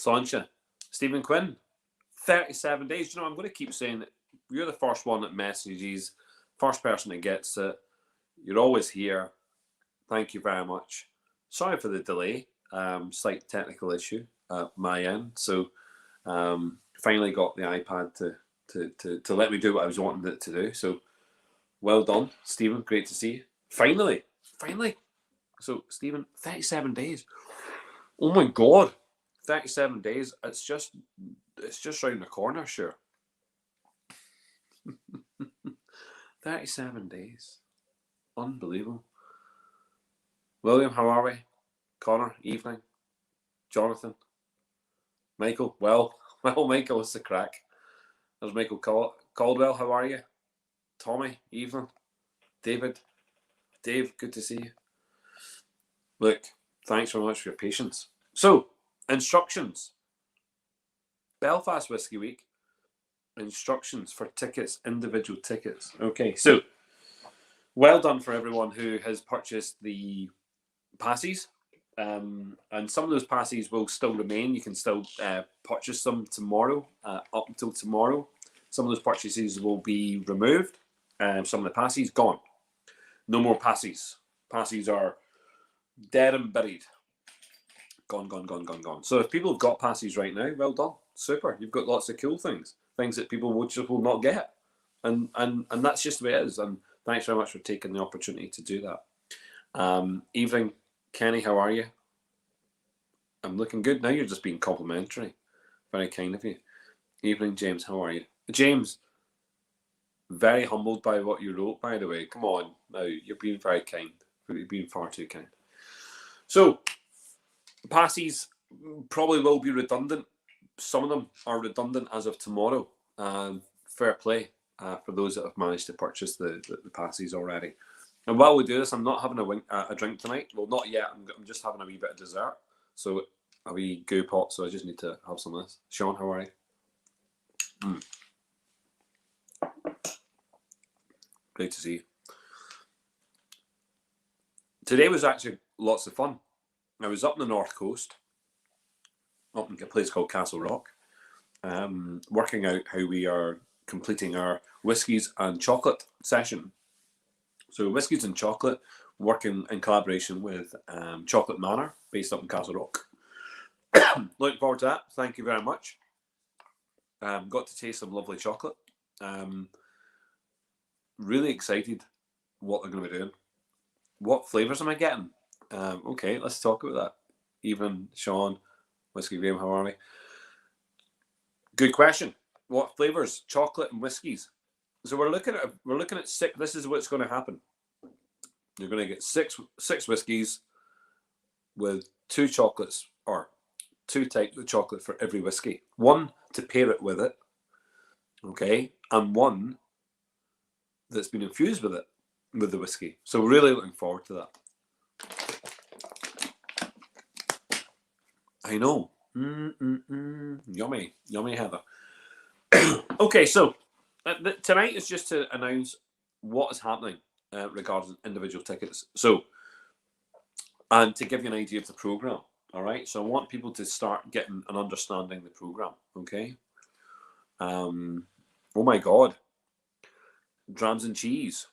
Sláinte. Stephen Quinn, 37 days. You know, I'm going to keep saying that you're the first one that messages, first person that gets it. You're always here. Thank you very much. Sorry for the delay. Slight technical issue at my end. So finally got the iPad to let me do what I was wanting it to do. So well done, Stephen. Great to see you. Finally. So Stephen, 37 days. Oh my God. 37 days. It's just round the corner, sure. 37 days. Unbelievable. William, how are we? Connor, evening. Jonathan. Michael, well, Michael, it's the crack. There's Michael Caldwell, how are you? Tommy, evening. David, Dave, good to see you. Look, thanks very much for your patience. So, instructions. Belfast Whisky Week. Instructions for tickets, individual tickets. Okay, so well done for everyone who has purchased the passes. And some of those passes will still remain. You can still purchase them tomorrow, up until tomorrow. Some of those purchases will be removed. Some of the passes gone. No more passes. Passes are dead and buried. Gone. So if people have got passes right now, well done. Super. You've got lots of cool things that people will not get. And that's just the way it is. And thanks very much for taking the opportunity to do that. Evening, Kenny, how are you? I'm looking good. Now you're just being complimentary. Very kind of you. Evening, James, how are you? James, very humbled by what you wrote, by the way. Come on, now, you're being very kind. You're being far too kind. So, passes probably will be redundant. Some of them are redundant as of tomorrow. Fair play for those that have managed to purchase the passes already. And while we do this, I'm not having a drink tonight. Well, not yet. I'm just having a wee bit of dessert. So a wee goo pot. So I just need to have some of this. Sean, how are you? Great to see you. Today was actually lots of fun. I was up on the north coast, up in a place called Castle Rock, working out how we are completing our whiskies and chocolate session. So whiskies and chocolate, working in collaboration with Chocolate Manor, based up in Castle Rock. Looking forward to that. Thank you very much. Got to taste some lovely chocolate. Really excited what they're going to be doing. What flavours am I getting? Okay, let's talk about that. Evening, Sean, Whiskey Graham, how are we? Good question. What flavours? Chocolate and whiskies. So we're looking at six. This is what's going to happen. You're going to get six whiskies with 2 chocolates, or 2 types of chocolate for every whiskey. 1 to pair it with it, okay, and 1 that's been infused with it, with the whiskey. So really looking forward to that. I know. Yummy, Heather. Okay, so tonight is just to announce what is happening regarding individual tickets. So, and to give you an idea of the program. All right. So I want people to start getting an understanding of the program. Okay. Oh my God. Drams and cheese.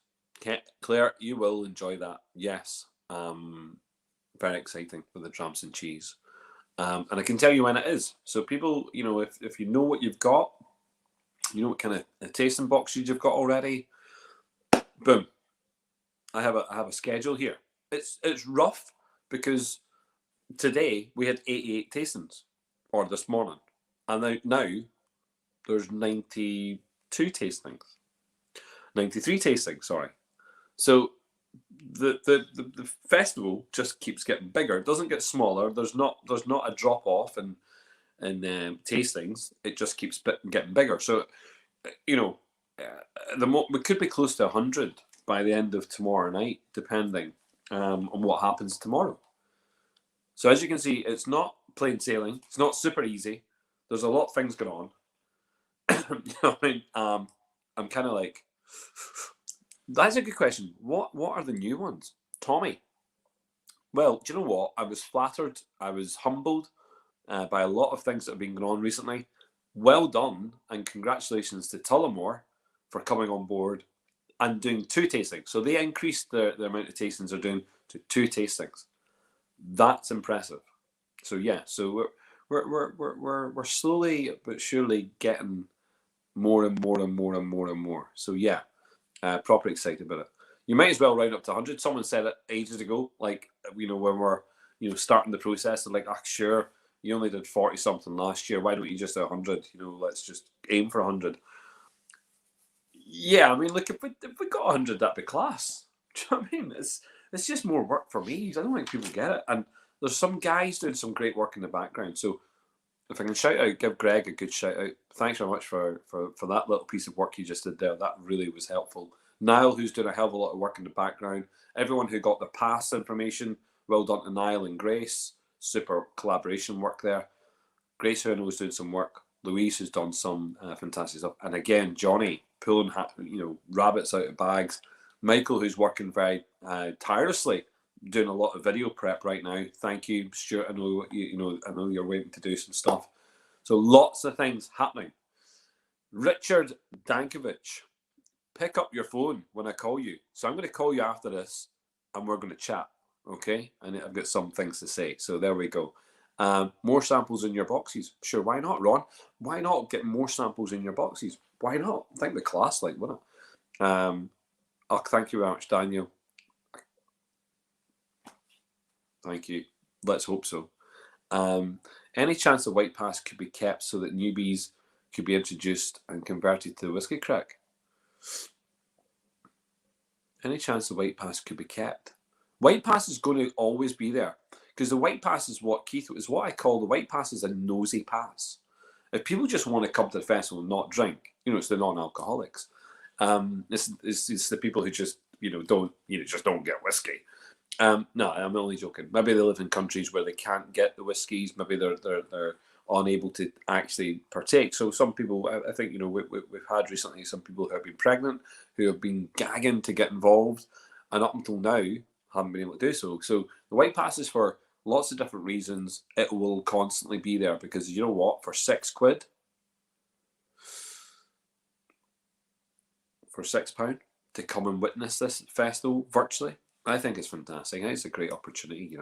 Claire, you will enjoy that. Yes. Very exciting for the drams and cheese. And I can tell you when it is. So people, you know, if you know what you've got, you know what kind of tasting boxes you've got already, boom. I have a schedule here. It's rough because today we had 88 tastings, or this morning, and now there's 93 tastings. Sorry. So the festival just keeps getting bigger. It doesn't get smaller. There's not a drop off in tastings. It just keeps getting bigger. So, you know, we could be close to 100 by the end of tomorrow night, depending on what happens tomorrow. So as you can see, it's not plain sailing. It's not super easy. There's a lot of things going on. You know what I mean? I'm kind of like, that's a good question. What are the new ones? Tommy. Well, do you know what? I was flattered. I was humbled by a lot of things that have been going on recently. Well done, and congratulations to Tullamore for coming on board and doing 2 tastings. So they increased the amount of tastings they're doing to 2 tastings. That's impressive. So yeah, so we're slowly but surely getting more and more and more and more and more. So yeah, proper excited about it. You might as well round up to 100. Someone said it ages ago, like, when we're starting the process. They're like, sure, you only did 40 something last year. Why don't you just do 100? Let's just aim for 100. Yeah, I mean, look, if we got 100, that'd be class. Do you know what I mean? It's just more work for me. I don't think people get it. And there's some guys doing some great work in the background. So if I can shout out, give Greg a good shout out. Thanks very much for that little piece of work you just did there. That really was helpful. Niall, who's doing a hell of a lot of work in the background. Everyone who got the pass information, well done to Niall and Grace. Super collaboration work there. Grace, who I know, is doing some work. Louise, who's done some fantastic stuff. And again, Johnny, pulling rabbits out of bags. Michael, who's working very tirelessly, doing a lot of video prep right now. Thank you, Stuart. I know I know you're waiting to do some stuff. So lots of things happening. Richard Dankovic, pick up your phone when I call you. So I'm going to call you after this, and we're going to chat. Okay, and I've got some things to say. So there we go. More samples in your boxes. Sure, why not, Ron? Why not get more samples in your boxes? Why not? I think the class, wouldn't it? Thank you very much, Daniel. Thank you. Let's hope so. Any chance the White Pass could be kept so that newbies could be introduced and converted to the Whiskey Crack? Any chance the White Pass could be kept? White Pass is going to always be there, because the White Pass is what I call the White Pass is a nosy pass. If people just want to come to the festival and not drink, it's the non-alcoholics. It's the people who just don't get whiskey. No, I'm only joking. Maybe they live in countries where they can't get the whiskies. Maybe they're unable to actually partake. So some people, I think, we've had recently some people who have been pregnant, who have been gagging to get involved, and up until now haven't been able to do so. So the White Pass is for lots of different reasons. It will constantly be there because you know what? For £6, for £6 to come and witness this festival virtually, I think it's fantastic. I think it's a great opportunity,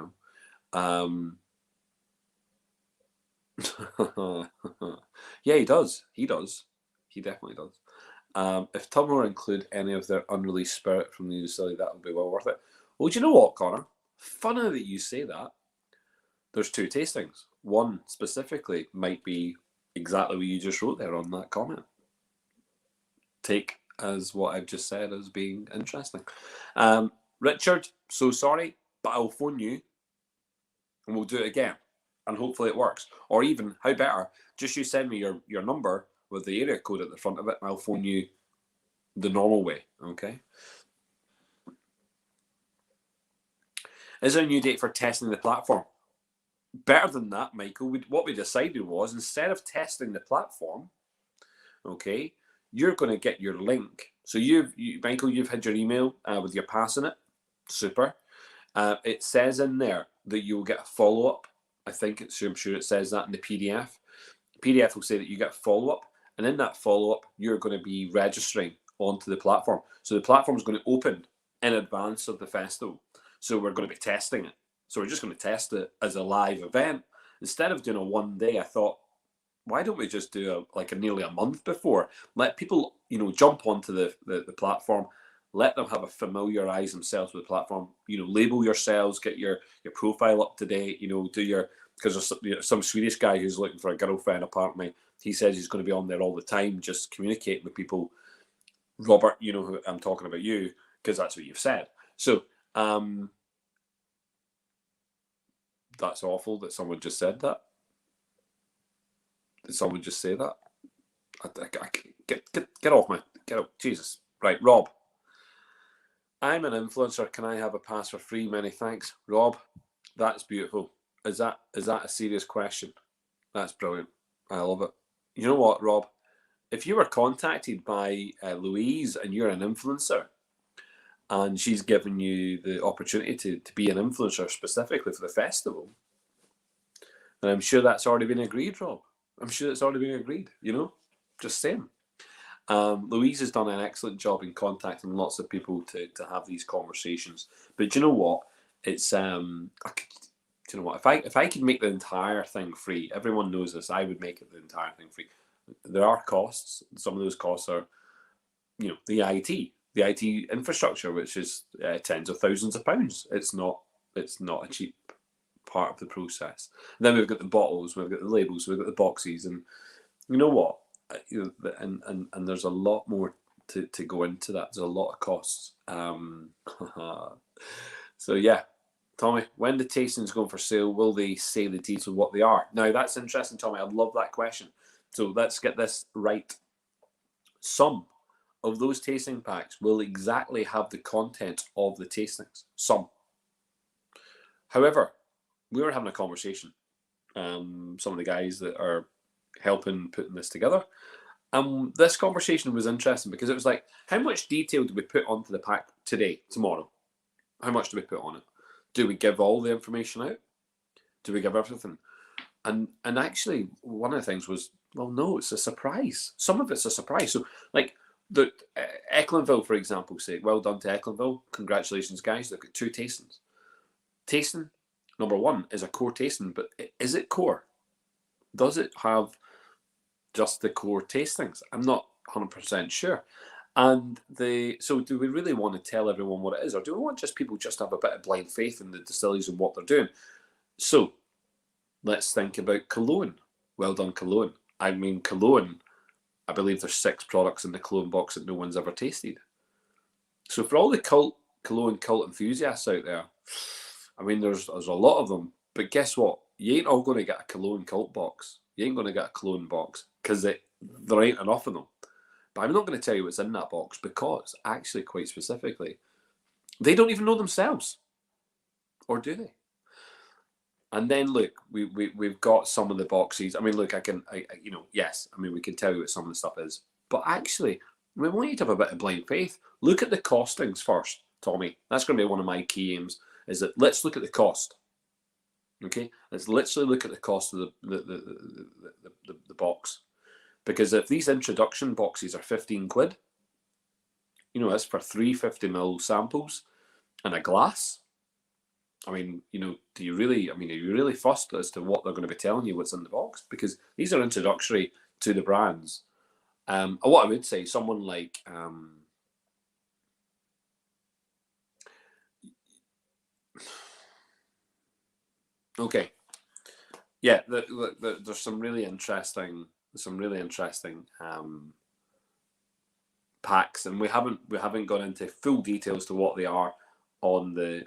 Yeah, he does. He definitely does. If Tullamore include any of their unreleased spirit from the new distillery, that would be well worth it. Well, do you know what, Connor? Funny that you say that. There's 2 tastings. One specifically might be exactly what you just wrote there on that comment. Take as what I've just said as being interesting. Richard, so sorry, but I'll phone you and we'll do it again. And hopefully it works. Or even, how better, just you send me your number with the area code at the front of it, and I'll phone you the normal way, okay? Is there a new date for testing the platform? Better than that, Michael. What we decided was, instead of testing the platform, okay, you're going to get your link. So Michael, you've had your email with your pass in it. Super. It says in there that you'll get a follow-up. I'm sure it says that in the PDF. PDF will say that you get a follow-up, and in that follow-up, you're going to be registering onto the platform. So the platform is going to open in advance of the festival. So we're going to be testing it. So we're just going to test it as a live event. Instead of doing a one day, I thought, why don't we just do nearly a month before? Let people, jump onto the platform. Let them familiarize themselves with the platform. Label yourselves, get your profile up to date. Because there's some Swedish guy who's looking for a girlfriend. Apparently, he says he's going to be on there all the time, just communicating with people. Robert, who I'm talking about you, because that's what you've said. So that's awful that someone just said that. Did someone just say that? Get off my Jesus. Right, Rob. I'm an influencer. Can I have a pass for free? Many thanks, Rob. That's beautiful. Is that a serious question? That's brilliant. I love it. You know what, Rob? If you were contacted by Louise and you're an influencer, and she's given you the opportunity to be an influencer specifically for the festival, And I'm sure that's already been agreed, Rob. I'm sure it's already been agreed, just saying. Louise has done an excellent job in contacting lots of people to have these conversations. But do you know what? It's do you know what? If I could make the entire thing free, everyone knows this. I would make it the entire thing free. There are costs. Some of those costs are, the IT infrastructure, which is tens of thousands of pounds. It's not a cheap part of the process. And then we've got the bottles, we've got the labels, we've got the boxes, and you know what? And there's a lot more to go into that. There's a lot of costs. So yeah, Tommy, when the tastings go for sale, will they say the details of what they are? Now that's interesting, Tommy. I love that question. So let's get this right. Some of those tasting packs will exactly have the content of the tastings. Some. However, we were having a conversation. Some of the guys that are helping putting this together. This conversation was interesting because it was like, how much detail do we put onto the pack today, tomorrow? How much do we put on it? Do we give all the information out? Do we give everything? And actually, one of the things was, well, no, it's a surprise. Some of it's a surprise. So, like the Ecklandville, for example, say, well done to Ecklandville. Congratulations, guys. They've got 2 tastings. Tasting number 1 is a core tasting, but is it core? Does it have just the core tastings? I'm not 100% sure. And so do we really want to tell everyone what it is, or do we want just people just to have a bit of blind faith in the distilleries and what they're doing? So let's think about Cologne. Well done, Cologne. I mean, Cologne, I believe there's 6 products in the Cologne box that no one's ever tasted. So for all the Cologne cult enthusiasts out there, I mean, there's a lot of them, but guess what? You ain't all going to get a Cologne cult box. You ain't going to get a Cologne box because there ain't enough of them. But I'm not going to tell you what's in that box because, actually, quite specifically, they don't even know themselves. Or do they? And then, look, we've got some of the boxes. I mean, look, yes, I mean, we can tell you what some of the stuff is. But actually, we want you to have a bit of blind faith. Look at the costings first, Tommy. That's going to be one of my key aims, is that let's look at the cost. Okay? Let's literally look at the cost of the box. Because if these introduction boxes are 15 quid, that's for 350ml samples and a glass. I mean, are you really fussed as to what they're going to be telling you what's in the box? Because these are introductory to the brands. What I would say, someone like okay, yeah, there's some really interesting packs, and we haven't gone into full details to what they are on the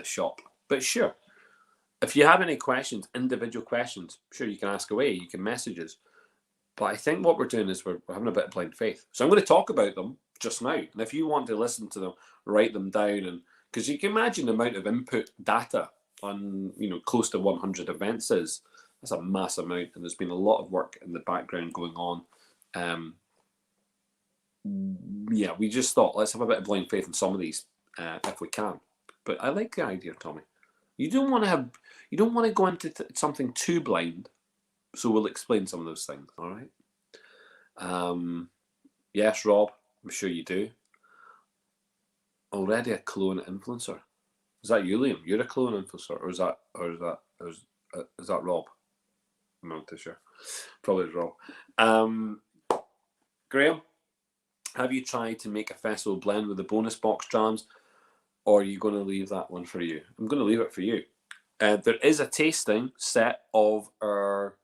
shop. But sure, if you have any questions, individual questions, sure, you can ask away. You can message us. But I think what we're doing is we're having a bit of blind faith. So I'm going to talk about them just now, and if you want to listen to them, write them down, and because you can imagine the amount of input data on close to 100 events is. That's a massive amount, and there's been a lot of work in the background going on. Yeah, we just thought let's have a bit of blind faith in some of these if we can. But I like the idea, Tommy. You don't want to go into something too blind, so we'll explain some of those things. All right. Yes, Rob, I'm sure you do. Already a Cologne influencer. Is that you, Liam? You're a Cologne influencer, or is that Rob? I'm not too sure. Probably Rob. Graham, have you tried to make a festival blend with the bonus box jams, or are you going to leave that one for you? I'm going to leave it for you. There is a tasting set of our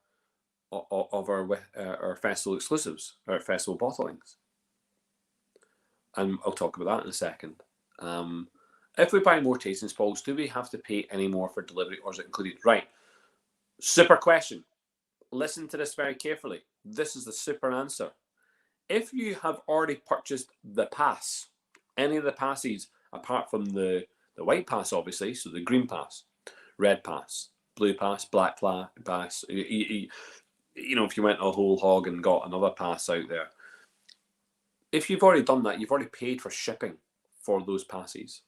festival exclusives, our festival bottlings, and I'll talk about that in a second. If we buy more tasting balls, do we have to pay any more for delivery, or is it included? Right. Super question. Listen to this very carefully. This is the super answer. If you have already purchased the pass, any of the passes apart from the white pass, obviously, so the green pass, red pass, blue pass, black pass, if you went a whole hog and got another pass out there, if you've already done that, you've already paid for shipping for those passes.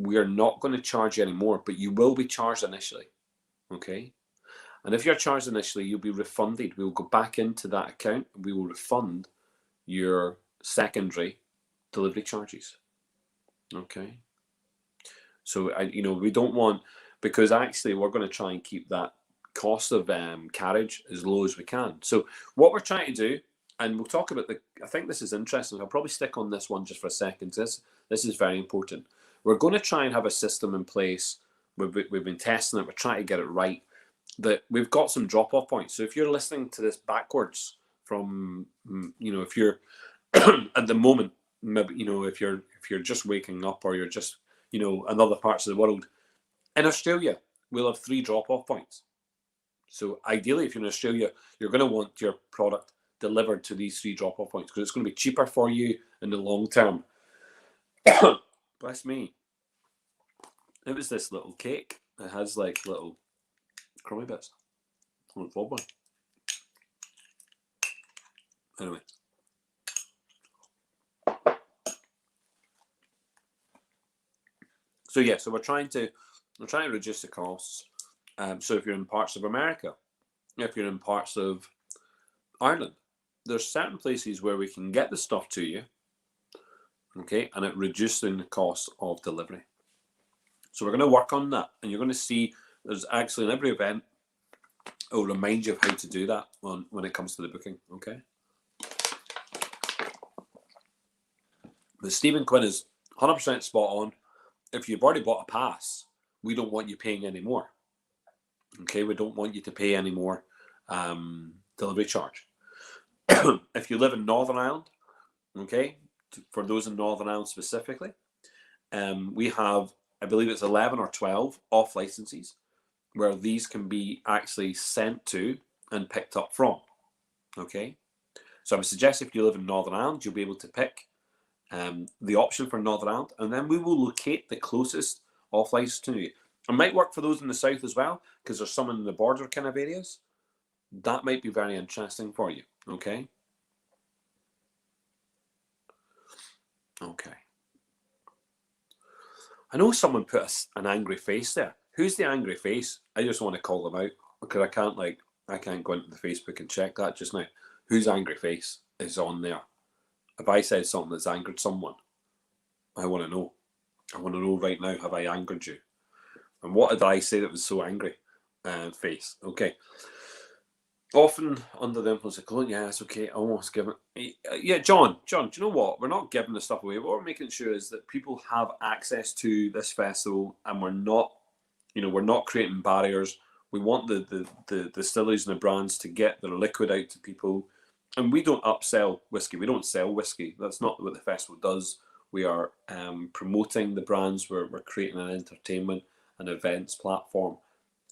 we are not going to charge you anymore, but you will be charged initially. Okay. And if you're charged initially, you'll be refunded. We will go back into that account and we will refund your secondary delivery charges. Okay. So, we don't want, because actually we're going to try and keep that cost of carriage as low as we can. So what we're trying to do, and we'll talk about I think this is interesting. I'll probably stick on this one just for a second. This is very important. We're going to try and have a system in place. We've been testing it. We're trying to get it right. That we've got some drop-off points. So if you're listening to this backwards from, if you're at the moment, maybe, if you're just waking up or you're just, in other parts of the world, in Australia, we'll have 3 drop-off points. So ideally, if you're in Australia, you're going to want your product delivered to these 3 drop-off points because it's going to be cheaper for you in the long term. Bless me. It was this little cake. It has like little crummy bits. Anyway. So yeah, so we're trying to reduce the costs. So if you're in parts of America, if you're in parts of Ireland, there's certain places where we can get the stuff to you, okay, and it reducing the cost of delivery. So we're going to work on that, and you're going to see there's actually in every event, it'll remind you of how to do that when it comes to the booking, okay? But Stephen Quinn is 100% spot on. If you've already bought a pass, we don't want you paying any more. Okay, we don't want you to pay any more delivery charge. If you live in Northern Ireland, okay, for those in Northern Ireland specifically, we have, I believe it's 11 or 12 off licenses where these can be actually sent to and picked up from. Okay, so I would suggest if you live in Northern Ireland, you'll be able to pick the option for Northern Ireland, and then we will locate the closest off license to you. It might work for those in the south as well, because there's some in the border kind of areas. That might be very interesting for you. Okay. Okay. I know someone put an angry face there. Who's the angry face? I just want to call them out because I can't go into the Facebook and check that just now. Whose angry face is on there? If I said something that's angered someone, I want to know. I want to know right now, have I angered you? And what did I say that was so angry? Face. Okay. Often under the influence of cologne, yeah, it's okay. I almost give it. Yeah, John, do you know what? We're not giving the stuff away. What we're making sure is that people have access to this festival, and we're not creating barriers. We want the distilleries and the brands to get their liquid out to people. And we don't upsell whiskey. We don't sell whiskey. That's not what the festival does. We are promoting the brands. We're creating an entertainment and events platform.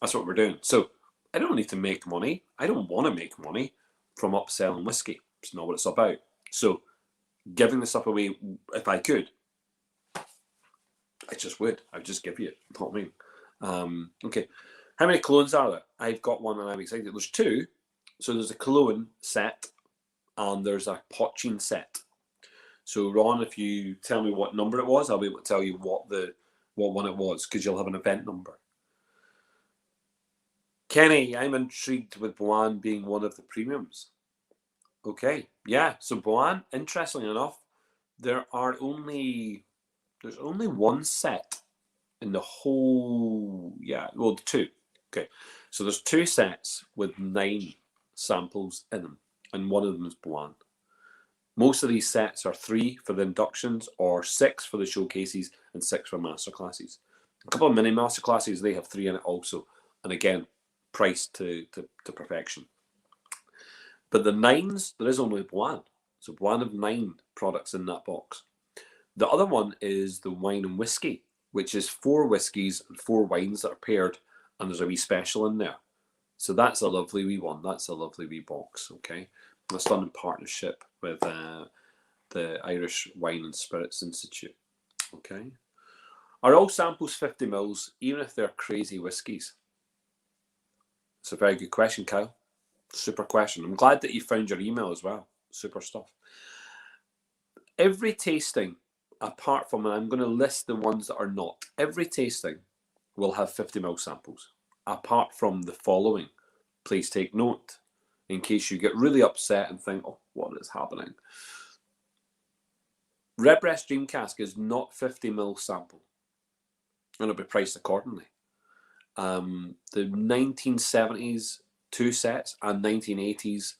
That's what we're doing. So I don't need to make money. I don't want to make money from upselling whiskey. It's not what it's about. So giving the stuff away, if I could, I just would. I'd just give you it. You know what I mean? Okay. How many colognes are there? I've got one and I'm excited. There's 2. So there's a cologne set and there's a potching set. So Ron, if you tell me what number it was, I'll be able to tell you what one it was, because you'll have an event number. Kenny, I'm intrigued with Boan being one of the premiums. Okay, yeah. So Boan, interestingly enough, there's only one set in the whole. Yeah, well, 2. Okay, so there's 2 sets with 9 samples in them, and one of them is Boan. Most of these sets are 3 for the inductions, or 6 for the showcases, and 6 for masterclasses. A couple of mini masterclasses, they have 3 in it also, and again, priced to perfection. But the 9s, there is only one. So one of 9 products in that box. The other one is the wine and whiskey, which is 4 whiskies and 4 wines that are paired, and there's a wee special in there. So that's a lovely wee one. That's a lovely wee box, okay? That's done in partnership with the Irish Wine and Spirits Institute, okay? Are all samples 50 mils, even if they're crazy whiskies? It's a very good question, Kyle. Super question. I'm glad that you found your email as well. Super stuff. Every tasting apart from, and I'm going to list the ones that are not, every tasting will have 50ml samples, apart from the following. Please take note, in case you get really upset and think, oh, what is happening? Redbreast Dream Cask is not 50ml sample, and it'll be priced accordingly. The 1970s 2 sets and 1980s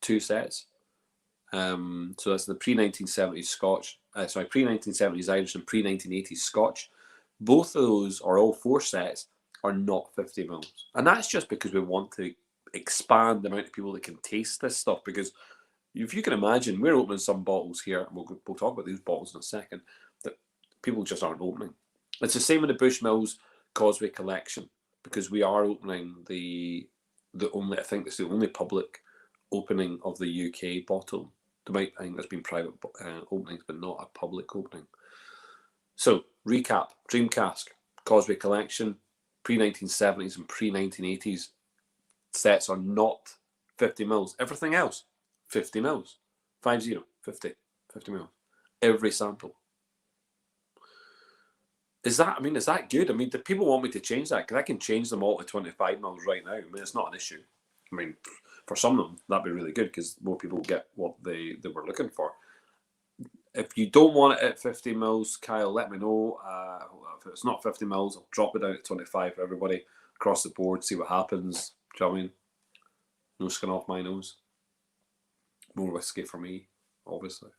2 sets. So that's the pre-1970s Scotch, pre-1970s Irish and pre-1980s Scotch. Both of those, or all 4 sets, are not 50ml. And that's just because we want to expand the amount of people that can taste this stuff. Because if you can imagine, we're opening some bottles here, and we'll talk about these bottles in a second, that people just aren't opening. It's the same with the Bushmills Causeway Collection, because we are opening the only, I think it's the only public opening of the UK bottle. I think there's been private openings, but not a public opening. So, recap, Dream Cask, Causeway Collection, pre-1970s and pre-1980s sets are not 50ml. Everything else, 50ml. 50, 50ml. Every sample. Is that good? I mean, do people want me to change that? Because I can change them all to 25ml right now. I mean, it's not an issue. I mean, for some of them, that'd be really good because more people get what they were looking for. If you don't want it at 50ml, Kyle, let me know. If it's not 50ml, I'll drop it down to 25 for everybody across the board, see what happens. Do you know what I mean? No skin off my nose. More whiskey for me, obviously.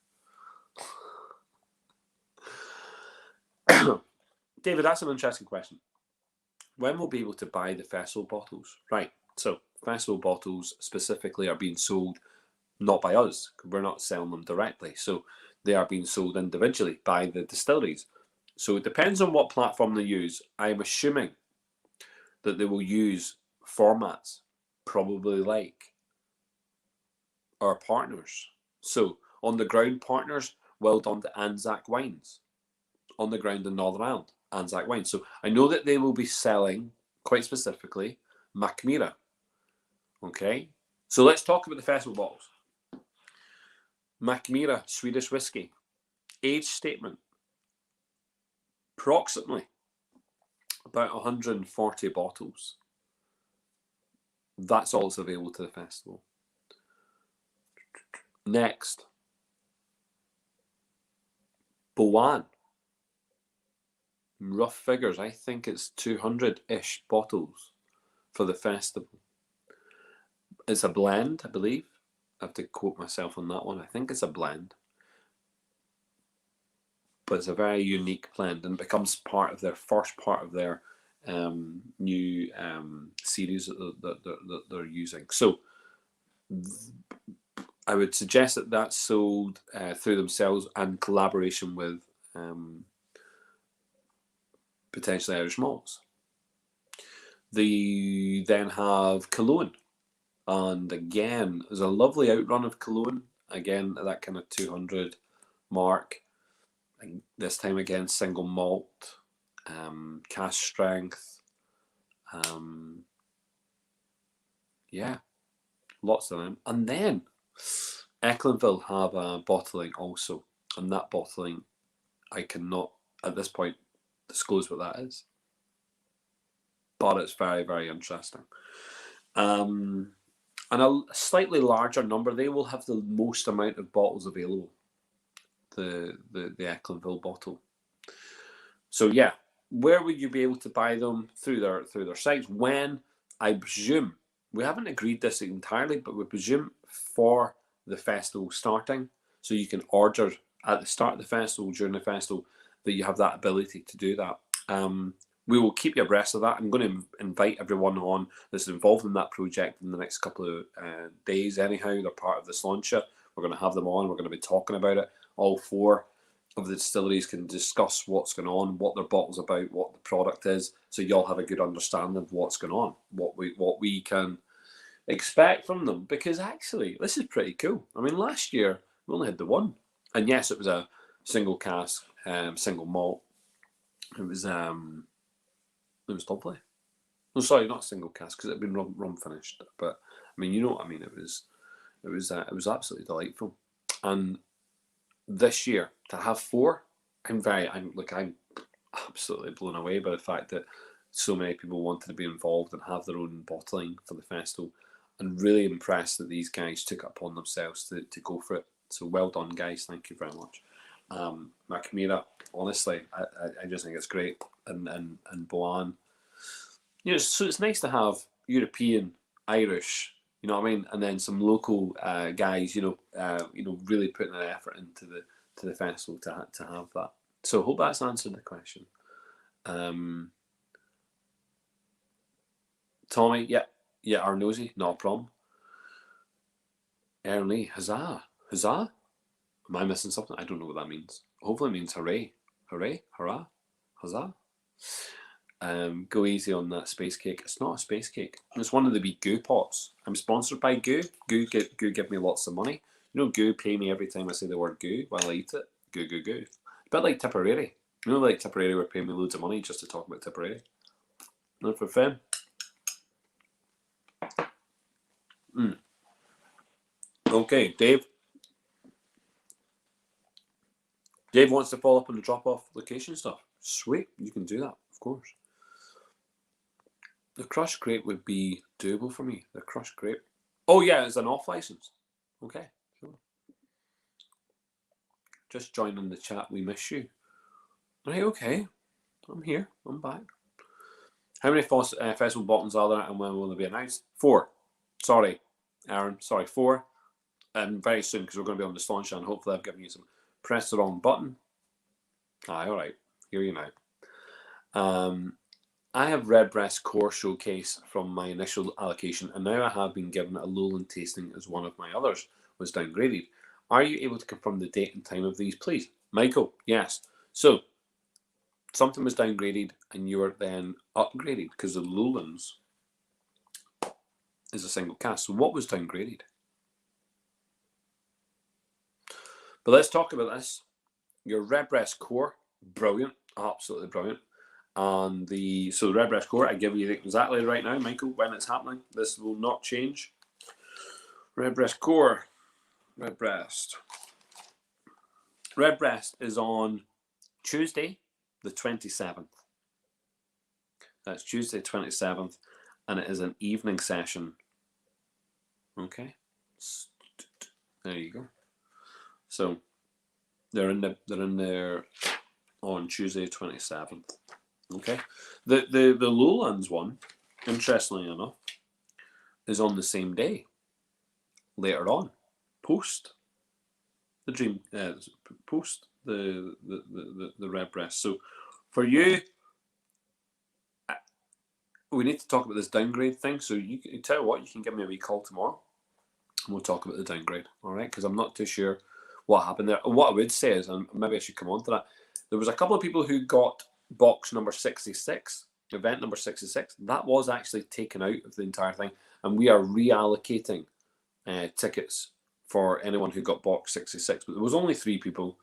David, that's an interesting question. When we'll be able to buy the festival bottles? Right, so festival bottles specifically are being sold not by us, because we're not selling them directly. So they are being sold individually by the distilleries. So it depends on what platform they use. I'm assuming that they will use formats probably like our partners. So on the ground partners, well done to Anzac Wines. On the ground in Northern Ireland, Anzac Wines. So I know that they will be selling, quite specifically, Mackmyra. Okay? So let's talk about the festival bottles. Mackmyra Swedish whiskey. Age statement. Approximately about 140 bottles. That's all that's available to the festival. Next. Boan. Rough figures, I think it's 200-ish bottles for the festival. It's a blend, I believe. I have to quote myself on that one. I think it's a blend. But it's a very unique blend and becomes part of their first part of their new series that they're using. So I would suggest that that's sold through themselves and collaboration with potentially Irish malts. They then have Cologne. And again, there's a lovely outrun of Cologne. Again, that kind of 200 mark. And this time again, single malt, cask strength. Yeah, lots of them. And then Ecklinville have a bottling also. And that bottling, I cannot, at this point, disclose what that is. But it's very, very interesting. And a slightly larger number, they will have the most amount of bottles available. The Ecklinville bottle. So yeah, where would you be able to buy them? Through their sites. When, I presume, we haven't agreed this entirely, but we presume for the festival starting, so you can order at the start of the festival, during the festival, that you have that ability to do that. We will keep you abreast of that. I'm going to invite everyone on that's involved in that project in the next couple of days. Anyhow, they're part of this launcher. We're going to have them on. We're going to be talking about it. All 4 of the distilleries can discuss what's going on, what their bottle's about, what the product is, so you'll have a good understanding of what's going on, what we can expect from them. Because actually, this is pretty cool. I mean, last year we only had the one, and yes, it was a single cask, single malt. It was lovely. No, sorry, not single cask, because it had been rum finished. But I mean, you know what I mean. It was absolutely delightful. And this year to have 4, I'm absolutely blown away by the fact that so many people wanted to be involved and have their own bottling for the festival, and really impressed that these guys took it upon themselves to go for it. So well done, guys. Thank you very much. Macamira, honestly, I just think it's great. And Boan, so it's nice to have European, Irish, you know what I mean, and then some local guys, really putting an effort into the festival to have that. So I hope that's answered the question. Tommy, yeah, Arnosy, not a problem. Ernie, huzzah, huzzah. Am I missing something? I don't know what that means. Hopefully it means hooray, hooray, hurrah, huzzah. Go easy on that space cake. It's not a space cake. It's one of the wee Goo pots. I'm sponsored by Goo. Goo give me lots of money. Goo pay me every time I say the word goo while I eat it. Goo, goo, goo. A bit like Tipperary. Like Tipperary were paying me loads of money just to talk about Tipperary. Not for fun. Okay, Dave. Dave wants to follow up on the drop-off location stuff. Sweet, you can do that, of course. The crushed grape would be doable for me. The crushed grape. Oh yeah, it's an off license. Okay, sure. Just join in the chat. We miss you. Right, okay. I'm here. I'm back. How many festival bottles are there, and when will they be announced? 4. Sorry, Aaron. Sorry, 4. And very soon, because we're going to be on the launch, and hopefully I've given you some. Press the wrong button. Aye, all right. Hear you now. I have Redbreast Core Showcase from my initial allocation, and now I have been given a Lowland tasting as one of my others was downgraded. Are you able to confirm the date and time of these, please? Michael, yes. So, something was downgraded, and you were then upgraded because the Lowlands is a single cast. So, what was downgraded? But let's talk about this. Your Redbreast Core, brilliant, absolutely brilliant. And the Redbreast Core, I give you exactly right now, Michael, when it's happening. This will not change. Redbreast Core, Redbreast. Redbreast is on Tuesday, the 27th. That's Tuesday, 27th, and it is an evening session. Okay, there you go. So they're in there on Tuesday, 27th. Okay, the Lowlands one, interestingly enough, is on the same day. Later on, post the Redbreast. So for you, we need to talk about this downgrade thing. So you tell you what, you can give me a wee call tomorrow, and we'll talk about the downgrade. All right, because I'm not too sure what happened there. What I would say is, and maybe I should come on to that. There was a couple of people who got box number 66, event number 66. That was actually taken out of the entire thing, and we are reallocating tickets for anyone who got box 66. But there was only 3 people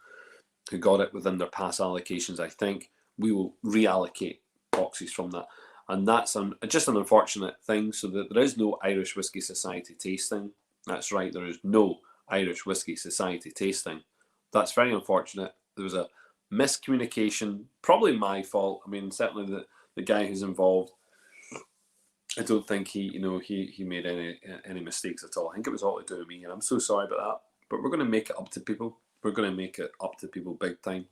who got it within their past allocations. I think we will reallocate boxes from that, and that's just an unfortunate thing. So that there is no Irish Whiskey Society tasting. That's right, there is no Irish Whiskey Society tasting. That's very unfortunate. There was a miscommunication, probably my fault. I mean, certainly the guy who's involved, I don't think he made any mistakes at all. I think it was all to do with me, and I'm so sorry about that. But we're going to make it up to people. We're going to make it up to people big time.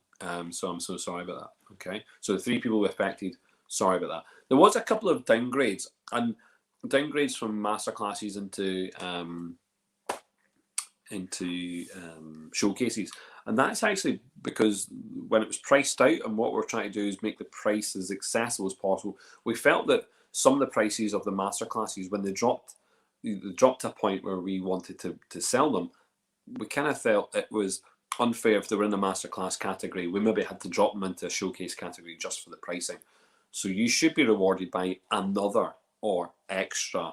So I'm so sorry about that. Okay, so the 3 people affected. Sorry about that. There was a couple of downgrades, and downgrades from masterclasses into showcases, and that's actually because when it was priced out, and what we're trying to do is make the price as accessible as possible. We felt that some of the prices of the masterclasses, when they dropped to a point where we wanted to sell them, we kind of felt it was unfair if they were in the masterclass category. We maybe had to drop them into a showcase category just for the pricing. So you should be rewarded by another or extra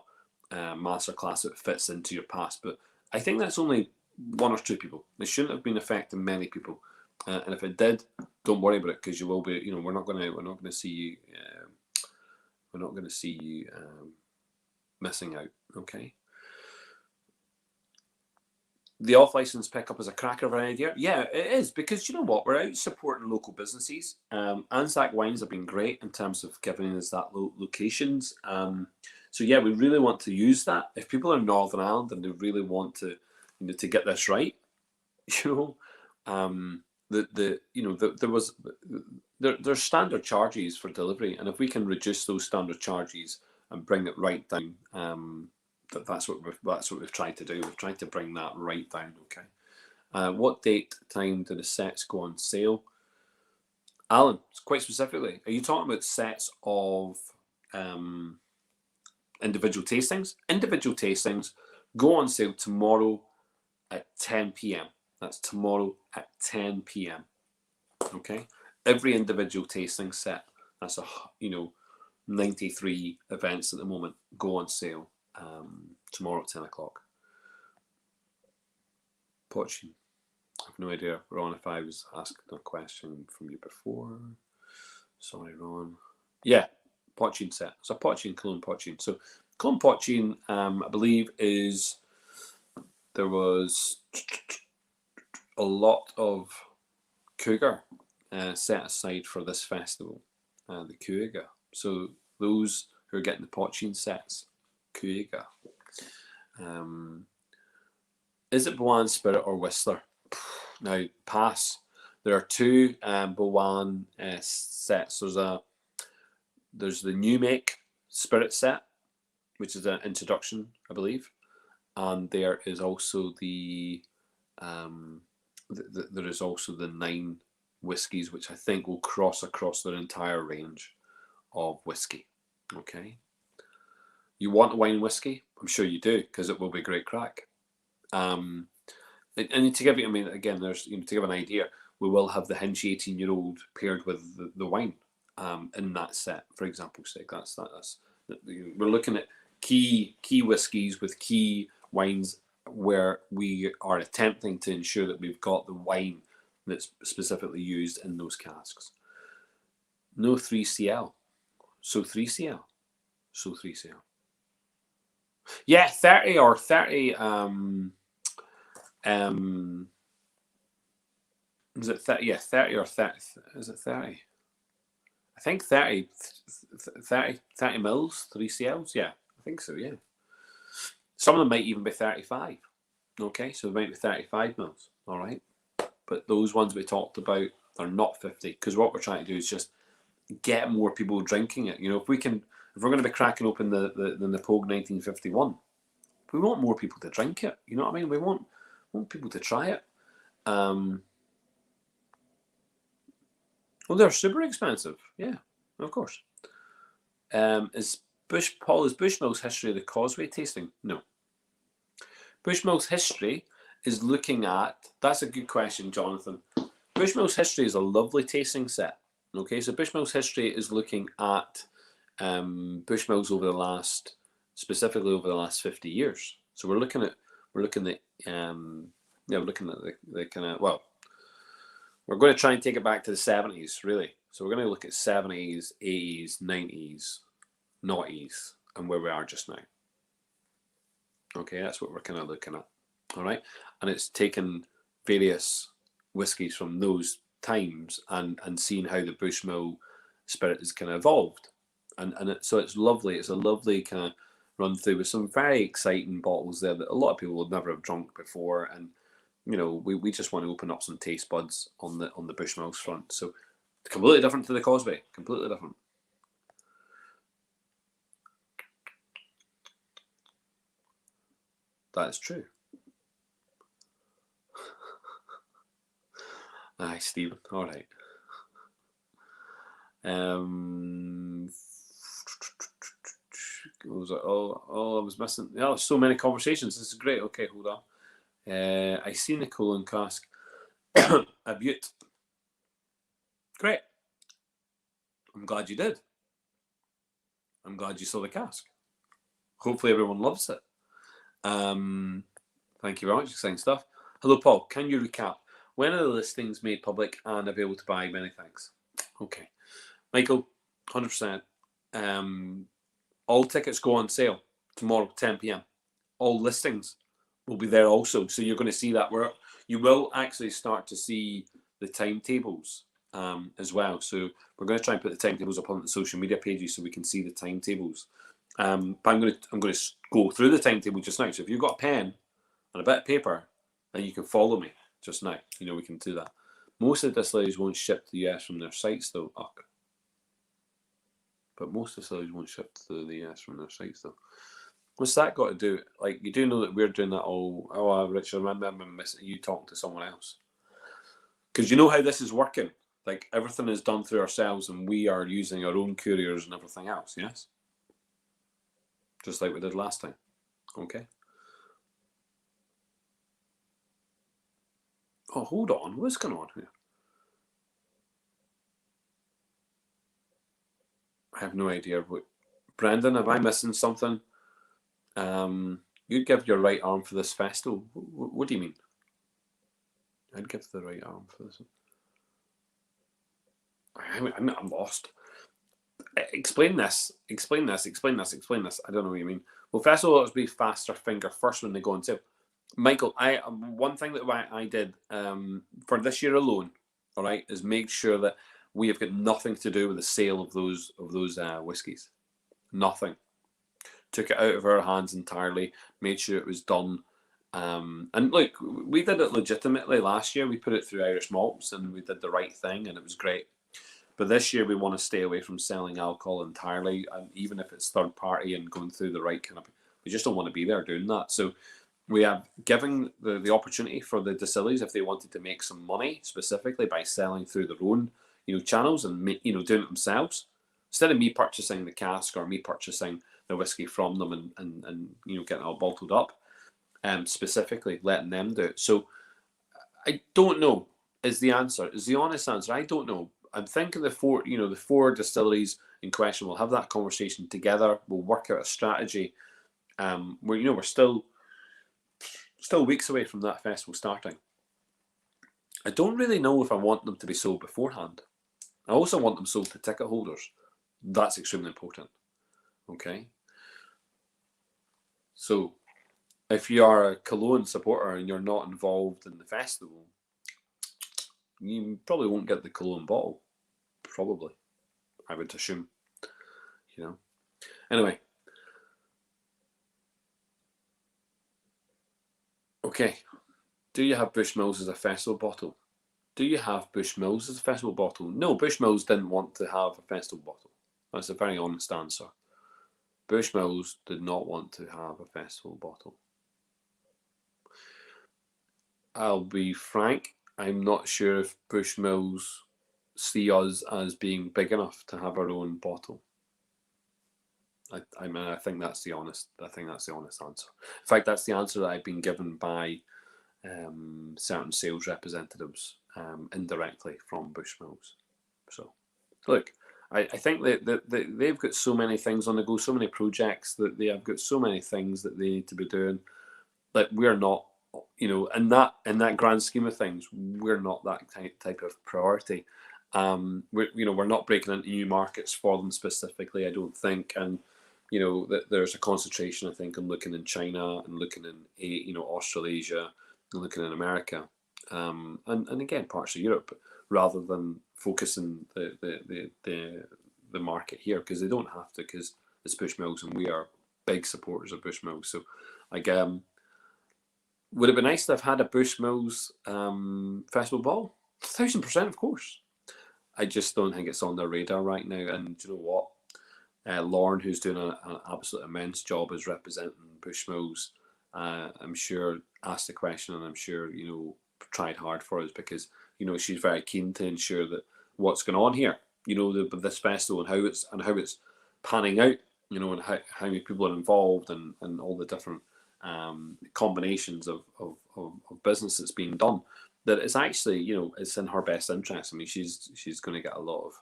masterclass that fits into your pass. But I think that's only 1 or 2 people. It shouldn't have been affecting many people. And if it did, don't worry about it, because you will be. We're not going to see you. We're not going to see you missing out. Okay. the off-license pickup is a cracker of an idea. Yeah, it is, because you know what? We're out supporting local businesses. Anzac Wines have been great in terms of giving us that locations. So yeah, we really want to use that. If people are in Northern Ireland and they really want to, to get this right, there's standard charges for delivery, and if we can reduce those standard charges and bring it right down, that's what we've tried to do. We've tried to bring that right down. Okay. What date, time do the sets go on sale? Alan, quite specifically, are you talking about sets of individual tastings? Individual tastings go on sale tomorrow at 10 p.m. That's tomorrow at 10 p.m. Okay. Every individual tasting set, that's 93 events at the moment, go on sale tomorrow at 10 o'clock. Poaching. I have no idea, Ron, if I was asked a question from you before. Sorry, Ron. Yeah, poaching set. It's a poaching, clone poaching. So clone poaching, I believe, there was a lot of cougar set aside for this festival, the cougar. So those who are getting the poaching sets, cougar. Is it Boan Spirit or Whistler? Now, pass. There are two Boan sets. There's the new make Spirit set, which is an introduction, I believe, and there is also there is also the 9 whiskies, which I think will cross across their entire range of whiskey. Okay. You want a wine whiskey? I'm sure you do, because it will be great crack. And to give you, again, there's to give an idea, we will have the Hinch 18-year-old paired with the wine in that set, for example's sake. That's we're looking at key whiskies with key wines where we are attempting to ensure that we've got the wine that's specifically used in those casks. No 3CL. So 3CL. So 3CL. Yeah, 30 or 30. Is it 30? Yeah, 30 or 30. Is it 30? I think 30 mils, 3CLs. Yeah, I think so, yeah. Some of them might even be 35. Okay, so they might be 35 mils. All right. But those ones we talked about are not 50, because what we're trying to do is just get more people drinking it. If we're going to be cracking open the Napoleon 1951, we want more people to drink it. You know what I mean? We want people to try it. Well, they're super expensive. Yeah, of course. Is Bushmills history the Causeway tasting? No. Bushmills history is looking at. That's a good question, Jonathan. Bushmills history is a lovely tasting set. Okay, so Bushmills history is looking at Bushmills specifically over the last 50 years. So we're looking at the kind of, well, we're going to try and take it back to the 70s, really. So we're going to look at 70s, 80s, 90s, noughties, and where we are just now. Okay, that's what we're kind of looking at. All right, and it's taken various whiskies from those times and seeing how the Bushmill spirit has kind of evolved. So it's lovely. It's a lovely kind of run through with some very exciting bottles there that a lot of people would never have drunk before. And we just want to open up some taste buds on the Bushmills front. So completely different to the Causeway. Completely different. That is true. Aye, Stephen. All right. Was it, I was missing. Yeah, so many conversations. This is great. Okay, hold on. I see Nicole and cask. A beaut. Great. I'm glad you did. I'm glad you saw the cask. Hopefully everyone loves it. Thank you very much. Exciting stuff. Hello, Paul. Can you recap? When are the listings made public and available to buy? Many thanks. Okay. Michael, 100%. All tickets go on sale tomorrow, 10 p.m. All listings will be there also. So you're going to see that you will actually start to see the timetables as well. So we're going to try and put the timetables up on the social media pages so we can see the timetables. But I'm going to go through the timetable just now. So if you've got a pen and a bit of paper, then you can follow me just now. We can do that. Most of the distilleries won't ship to the US from their sites though. But most distilleries won't ship to the US from their sites though. What's that got to do? Like, you do know that we're doing that all. Oh, Richard, I remember missing you talking to someone else. Because you know how this is working. Like, everything is done through ourselves and we are using our own couriers and everything else, yes? Just like we did last time. Okay. Oh, hold on. What's going on here? I have no idea. Brendan, am I missing something? You'd give your right arm for this festival. What do you mean? I'd give the right arm for this. I'm lost. Explain this. I don't know what you mean. Well, festival always be faster finger first when they go on sale. Michael, one thing that I did for this year alone, all right, is make sure that we have got nothing to do with the sale of those whiskies. Nothing. Took it out of our hands entirely. Made sure it was done. And look, we did it legitimately last year. We put it through Irish Malts, and we did the right thing, and it was great. But this year we want to stay away from selling alcohol entirely, and even if it's third party and going through the right kind of, we just don't want to be there doing that. So we have given the opportunity for the distilleries, if they wanted to make some money specifically by selling through their own channels and doing it themselves, instead of me purchasing the cask or me purchasing the whiskey from them and getting it all bottled up, specifically letting them do it. So I don't know is the honest answer. I don't know. I'm thinking the four distilleries in question will have that conversation together. We'll work out a strategy. We're still weeks away from that festival starting. I don't really know if I want them to be sold beforehand. I also want them sold to ticket holders. That's extremely important. Okay. So if you are a Cologne supporter and you're not involved in the festival, you probably won't get the Cologne bottle. Probably, I would assume. Anyway. Okay. Do you have Bushmills as a festival bottle? Do you have Bushmills as a festival bottle? No, Bushmills didn't want to have a festival bottle. That's a very honest answer. Bushmills did not want to have a festival bottle. I'll be frank, I'm not sure if Bushmills see us as being big enough to have our own bottle. I think that's the honest answer. In fact, that's the answer that I've been given by certain sales representatives indirectly from Bushmills. So, look, I think that they've got so many things on the go, so many projects that they have got so many things that they need to be doing that we're not, in that grand scheme of things, we're not that type of priority. We're not breaking into new markets for them specifically, I don't think, and that there's a concentration, I think, on looking in China and looking in Australasia and looking in America, and again parts of Europe, rather than focusing the market here, because they don't have to, because it's Bushmills and we are big supporters of Bushmills. So would it be nice to have had a Bushmills festival ball? 1000%, of course. I just don't think it's on their radar right now. And do you know what? Lauren, who's doing an absolute immense job as representing Bushmills, I'm sure asked the question, and I'm sure tried hard for us, because she's very keen to ensure that what's going on here, this festival and how it's panning out, and how many people are involved, and all the different combinations of business that's being done, that it's actually it's in her best interest. I mean, she's going to get a lot of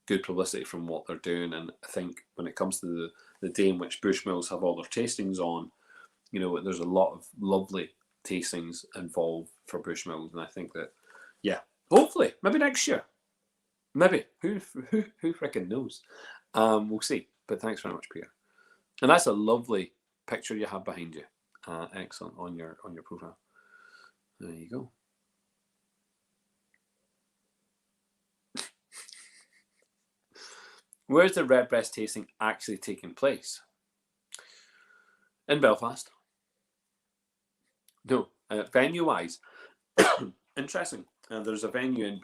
good publicity from what they're doing, and I think when it comes to the day in which Bushmills have all their tastings on, there's a lot of lovely tastings involved for Bushmills, and I think that hopefully maybe next year, maybe who freaking knows. We'll see. But thanks very much, Peter. And that's a lovely picture you have behind you. Excellent on your profile. There you go. Where's the Redbreast tasting actually taking place? In Belfast. No, venue-wise, interesting. There's a venue in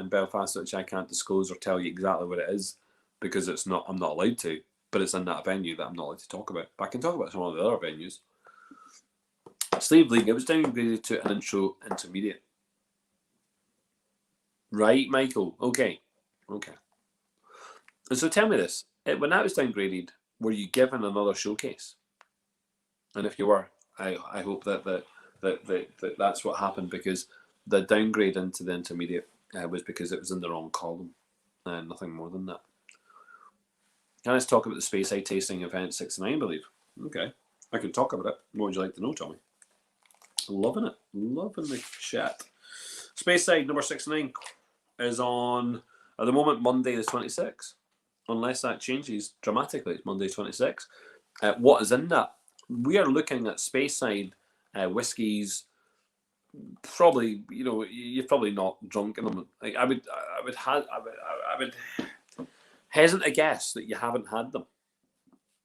Belfast which I can't disclose or tell you exactly what it is because it's not. I'm not allowed to. But it's in that venue that I'm not allowed to talk about. But I can talk about some of the other venues. Slave League. It was downgraded to an intermediate. Right, Michael. Okay. And so tell me this: when that was downgraded, were you given another showcase? And if you were, I hope that that's what happened, because the downgrade into the intermediate was because it was in the wrong column, and nothing more than that. Can I talk about the Speyside tasting event 69, I believe? Okay, I can talk about it. What would you like to know, Tommy? Loving it, loving the chat. Speyside number 69 is on at the moment Monday the 26th, unless that changes dramatically. It's Monday 26th. What is in that? We are looking at Speyside whiskies. Probably, you're probably not drunk in them. Like, I would hesitate to guess that you haven't had them.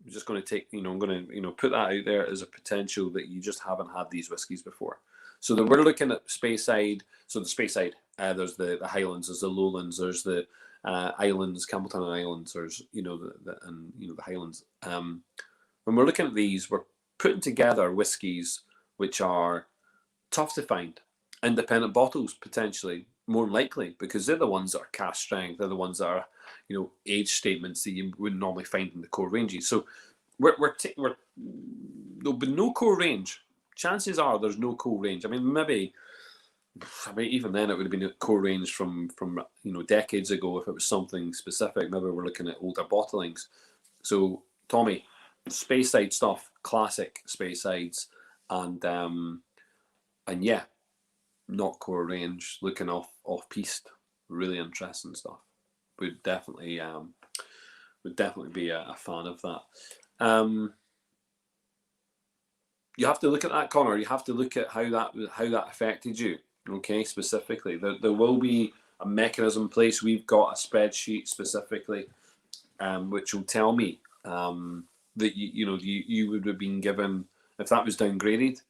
I'm just going to take, I'm going to, put that out there as a potential that you just haven't had these whiskies before. So that we're looking at Speyside. So the Speyside, there's the Highlands, there's the Lowlands, there's the Islands, Campbelltown Islands, there's the Highlands. When we're looking at these, we're putting together whiskies which are tough to find, independent bottles potentially, more likely, because they're the ones that are cask strength. They're the ones that are, age statements that you wouldn't normally find in the core ranges. So there'll be no core range. Chances are there's no core range. Maybe even then it would have been a core range from decades ago if it was something specific. Maybe we're looking at older bottlings. So Tommy, Speyside stuff, classic Speysides, and yeah, not core range, looking off piste, really interesting stuff. Would definitely be a fan of that. You have to look at that, Connor. You have to look at how that affected you. Okay, specifically, there will be a mechanism in place. We've got a spreadsheet specifically, which will tell me that you would have been given, if that was downgraded,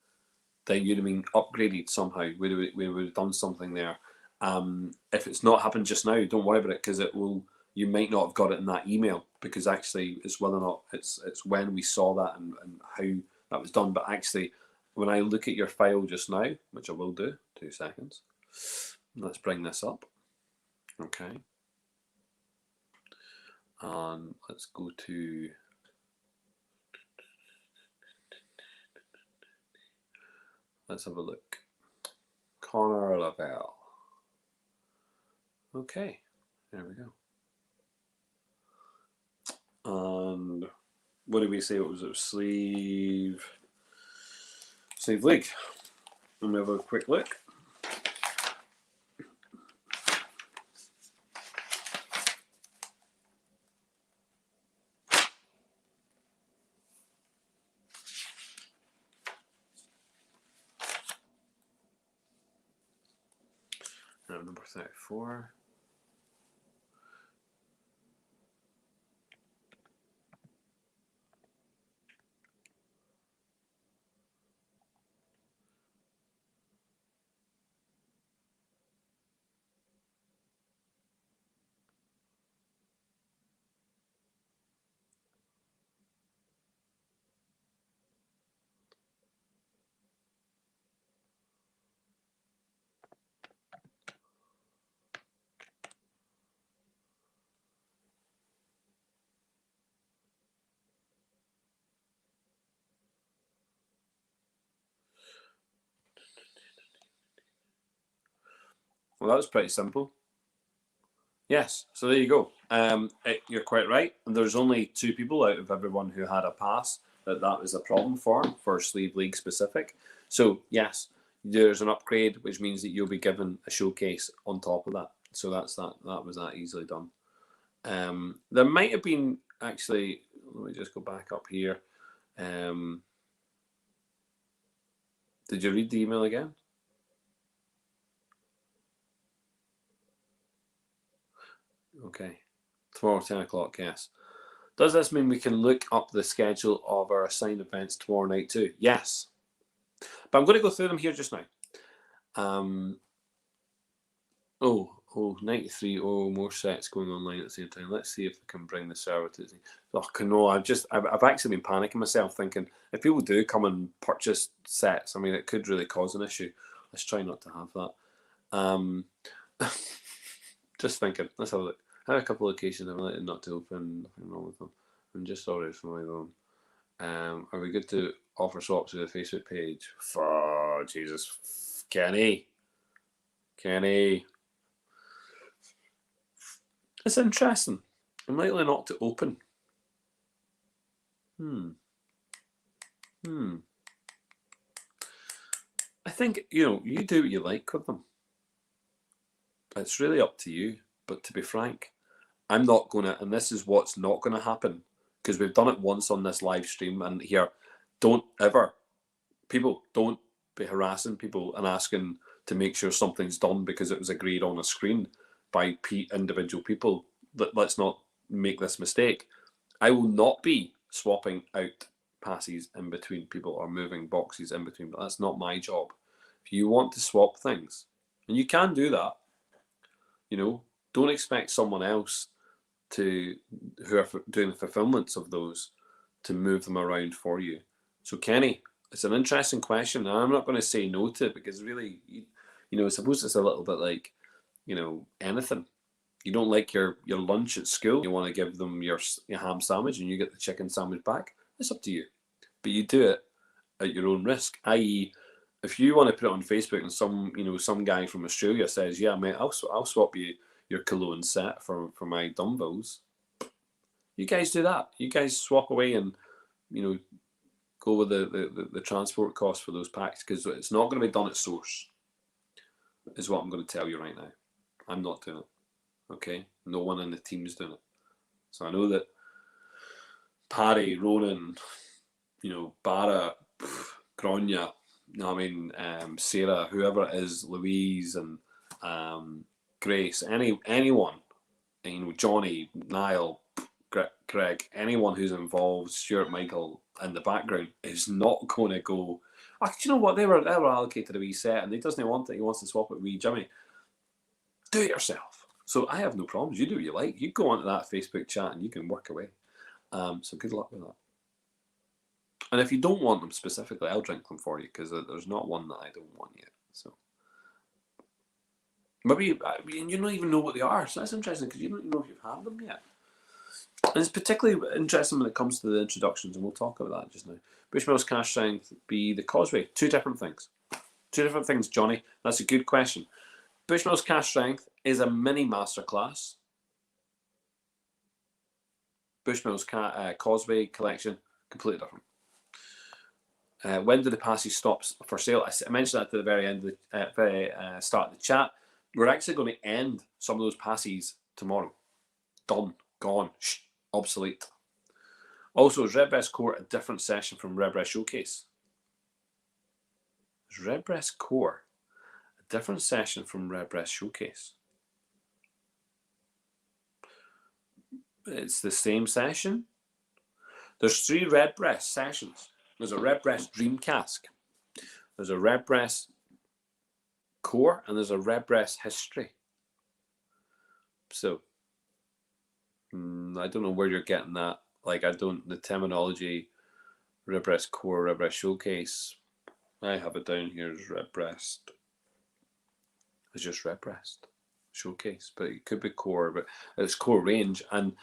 then you'd have been upgraded somehow. We would have done something there. If it's not happened just now, don't worry about it, because you might not have got it in that email, because actually it's whether or not it's when we saw that and how that was done. But actually, when I look at your file just now, which I will do, 2 seconds, let's bring this up. Okay. And let's go to let's have a look. Connor Lavelle. Okay, there we go. And what did we say? It was Slave League. Let me have a quick look. Number 34. Well, that was pretty simple. Yes, so there you go. You're quite right. And there's only 2 people out of everyone who had a pass that was a problem for Slave League specific. So yes, there's an upgrade, which means that you'll be given a showcase on top of that. So that was that easily done. There might have been, actually, let me just go back up here. Did you read the email again? Okay. Tomorrow, 10 o'clock, yes. Does this mean we can look up the schedule of our assigned events tomorrow night too? Yes. But I'm going to go through them here just now. 93. Oh, more sets going online at the same time. Let's see if we can bring the server to the... Oh, no, I've actually been panicking myself thinking, if people do come and purchase sets, I mean, it could really cause an issue. Let's try not to have that. Just thinking. Let's have a look. I had a couple of occasions I'm letting not to open. Nothing wrong with them. I'm just sorry for my own. Are we good to offer swaps to the Facebook page? Oh, Jesus. Kenny. It's interesting. I'm likely not to open. I think, you do what you like with them. It's really up to you. But to be frank, I'm not going to, and this is what's not going to happen, because we've done it once on this live stream, and here, don't be harassing people and asking to make sure something's done because it was agreed on a screen by individual people. Let's not make this mistake. I will not be swapping out passes in between people or moving boxes in between. But that's not my job. If you want to swap things, and you can do that, don't expect someone else who are doing the fulfillments of those to move them around for you. So Kenny, it's an interesting question, and I'm not going to say no to it, because really, I suppose it's a little bit like, anything. You don't like your lunch at school, you want to give them your ham sandwich and you get the chicken sandwich back. It's up to you. But you do it at your own risk, i.e., if you want to put it on Facebook and some guy from Australia says, yeah, mate, I'll swap you your Cologne set for my dumbbells. You guys do that. You guys swap away and, go with the transport cost for those packs, because it's not going to be done at source, is what I'm going to tell you right now. I'm not doing it. Okay? No one in the team is doing it. So I know that Paddy, Ronan, Barra, Grania, Sarah, whoever it is, Louise and Grace, anyone, Johnny, Niall, Craig, anyone who's involved, Stuart, Michael, in the background is not going to go, do you know what, they were allocated a wee set and he doesn't want it, he wants to swap it with wee Jimmy. Do it yourself. So I have no problems. You do what you like. You go onto that Facebook chat and you can work away. So good luck with that. And if you don't want them specifically, I'll drink them for you, because there's not one that I don't want yet. So maybe you don't even know what they are. So that's interesting, because you don't know if you've had them yet. And it's particularly interesting when it comes to the introductions, and we'll talk about that just now. Bushmills Cash Strength be the Causeway. Two different things. Two different things, Johnny. That's a good question. Bushmills Cash Strength is a mini masterclass. Bushmills Causeway collection, completely different. When do the passes stop for sale? I mentioned that at the very end, of the start of the chat. We're actually going to end some of those passes tomorrow. Done, gone, obsolete. Also, is Red Breast Core a different session from Red Breast Showcase? Is Red Breast Core a different session from Red Breast Showcase? It's the same session. There's 3 Red Breast sessions. There's a Red Breast Dream Cask. There's a Red Breast Core, and there's a Red Breast History. So, I don't know where you're getting that. The terminology, Red Breast Core, Red Breast Showcase, I have it down here as Red Breast. It's just Red Breast Showcase, but it could be Core, but it's Core range, and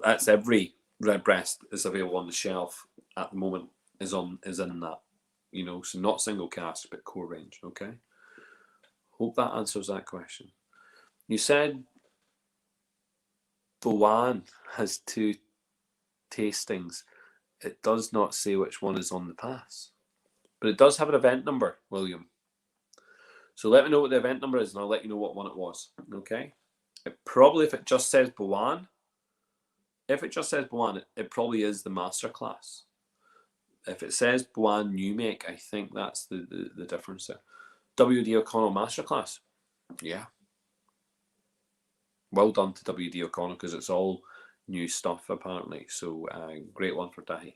that's every Red Breast is available on the shelf at the moment is in that, so not single cask but Core range. Okay, hope that answers that question. You said Bowan has 2 tastings. It does not say which one is on the pass, but it does have an event number, William. So let me know what the event number is, and I'll let you know what one it was. Okay, if it just says Bowan, it probably is the masterclass. If it says Bois New Make, I think that's the difference there. W.D. O'Connell Masterclass. Yeah. Well done to W.D. O'Connell, because it's all new stuff apparently. So great one for Dahi.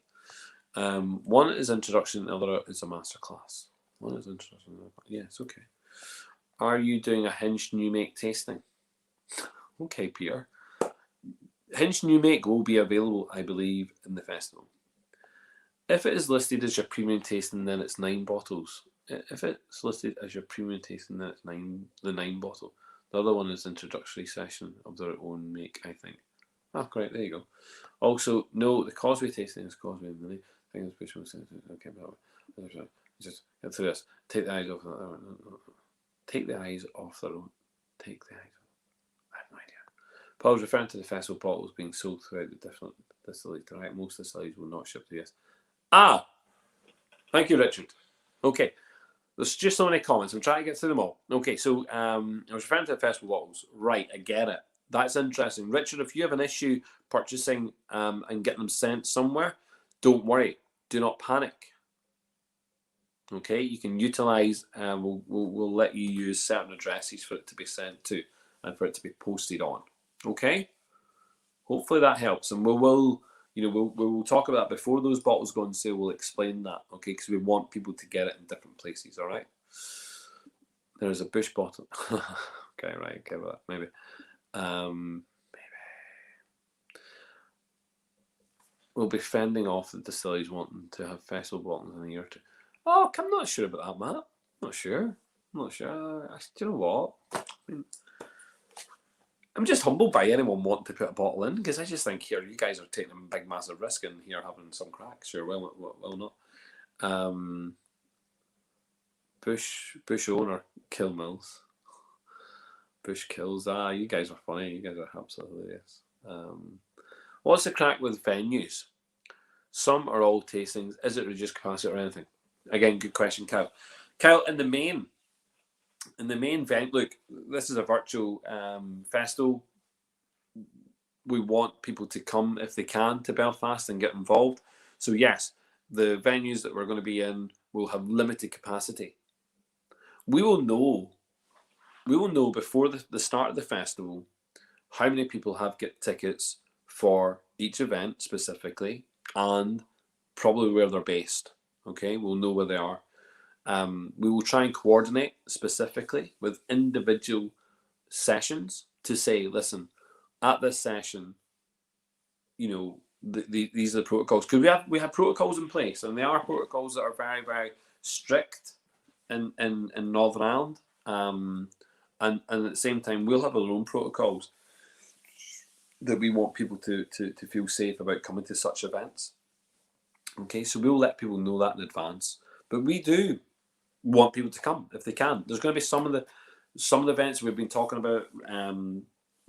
One is introduction, the other is a masterclass. One is introduction. Yes, okay. Are you doing a Hinge New Make tasting? Okay, Peter. Hinge New Make will be available, I believe, in the festival. If it is listed as your premium tasting, then it's 9 bottles. If it's listed as your premium tasting, then it's the 9 bottle. The other one is introductory session of their own make, I think. Ah, great, there you go. Also, no, the Causeway tasting is Causeway and Millie. I think it's Bishop. Okay, just get through this. Take the eyes off. Take the eyes off the road. Take the eyes off. I have no idea. Paul's referring to the festival bottles being sold throughout the different distilleries. Right, most distilleries will not ship to the US. Ah, thank you, Richard. Okay, there's just so many comments. I'm trying to get through them all. Okay, so I was referring to the festival bottles. Right, I get it. That's interesting. Richard, if you have an issue purchasing and getting them sent somewhere, don't worry. Do not panic. Okay, you can utilize, we'll let you use certain addresses for it to be sent to and for it to be posted on. Okay, hopefully that helps, and we'll talk about that before those bottles go on sale. We'll explain that, okay, because we want people to get it in different places. All right, there's a Bush bottle. Okay, right, okay, well, maybe. We'll be fending off the distilleries wanting to have festival bottles in a year or two. Oh, I'm not sure about that, Matt. Not sure. Do you know what? I'm just humbled by anyone wanting to put a bottle in, because I just think here you guys are taking a big massive risk in here having some crack. Sure, well not. Bush owner kill Mills. Bush kills. You guys are funny. You guys are absolutely hilarious. What's the crack with venues? Some are all tastings. Is it reduced capacity or anything? Again, good question, Kyle. Kyle, in the main event, look, this is a virtual festival. We want people to come if they can to Belfast and get involved. So yes, the venues that we're going to be in will have limited capacity. We will know before the start of the festival how many people have get tickets for each event specifically, and probably where they're based. Okay, we'll know where they are. We will try and coordinate specifically with individual sessions to say, listen, at this session, these are the protocols, because we have protocols in place, and they are protocols that are very, very strict in Northern Ireland. And at the same time, we'll have our own protocols that we want people to feel safe about coming to such events. Okay, so we'll let people know that in advance, but we do want people to come if they can. There's going to be some of the events we've been talking about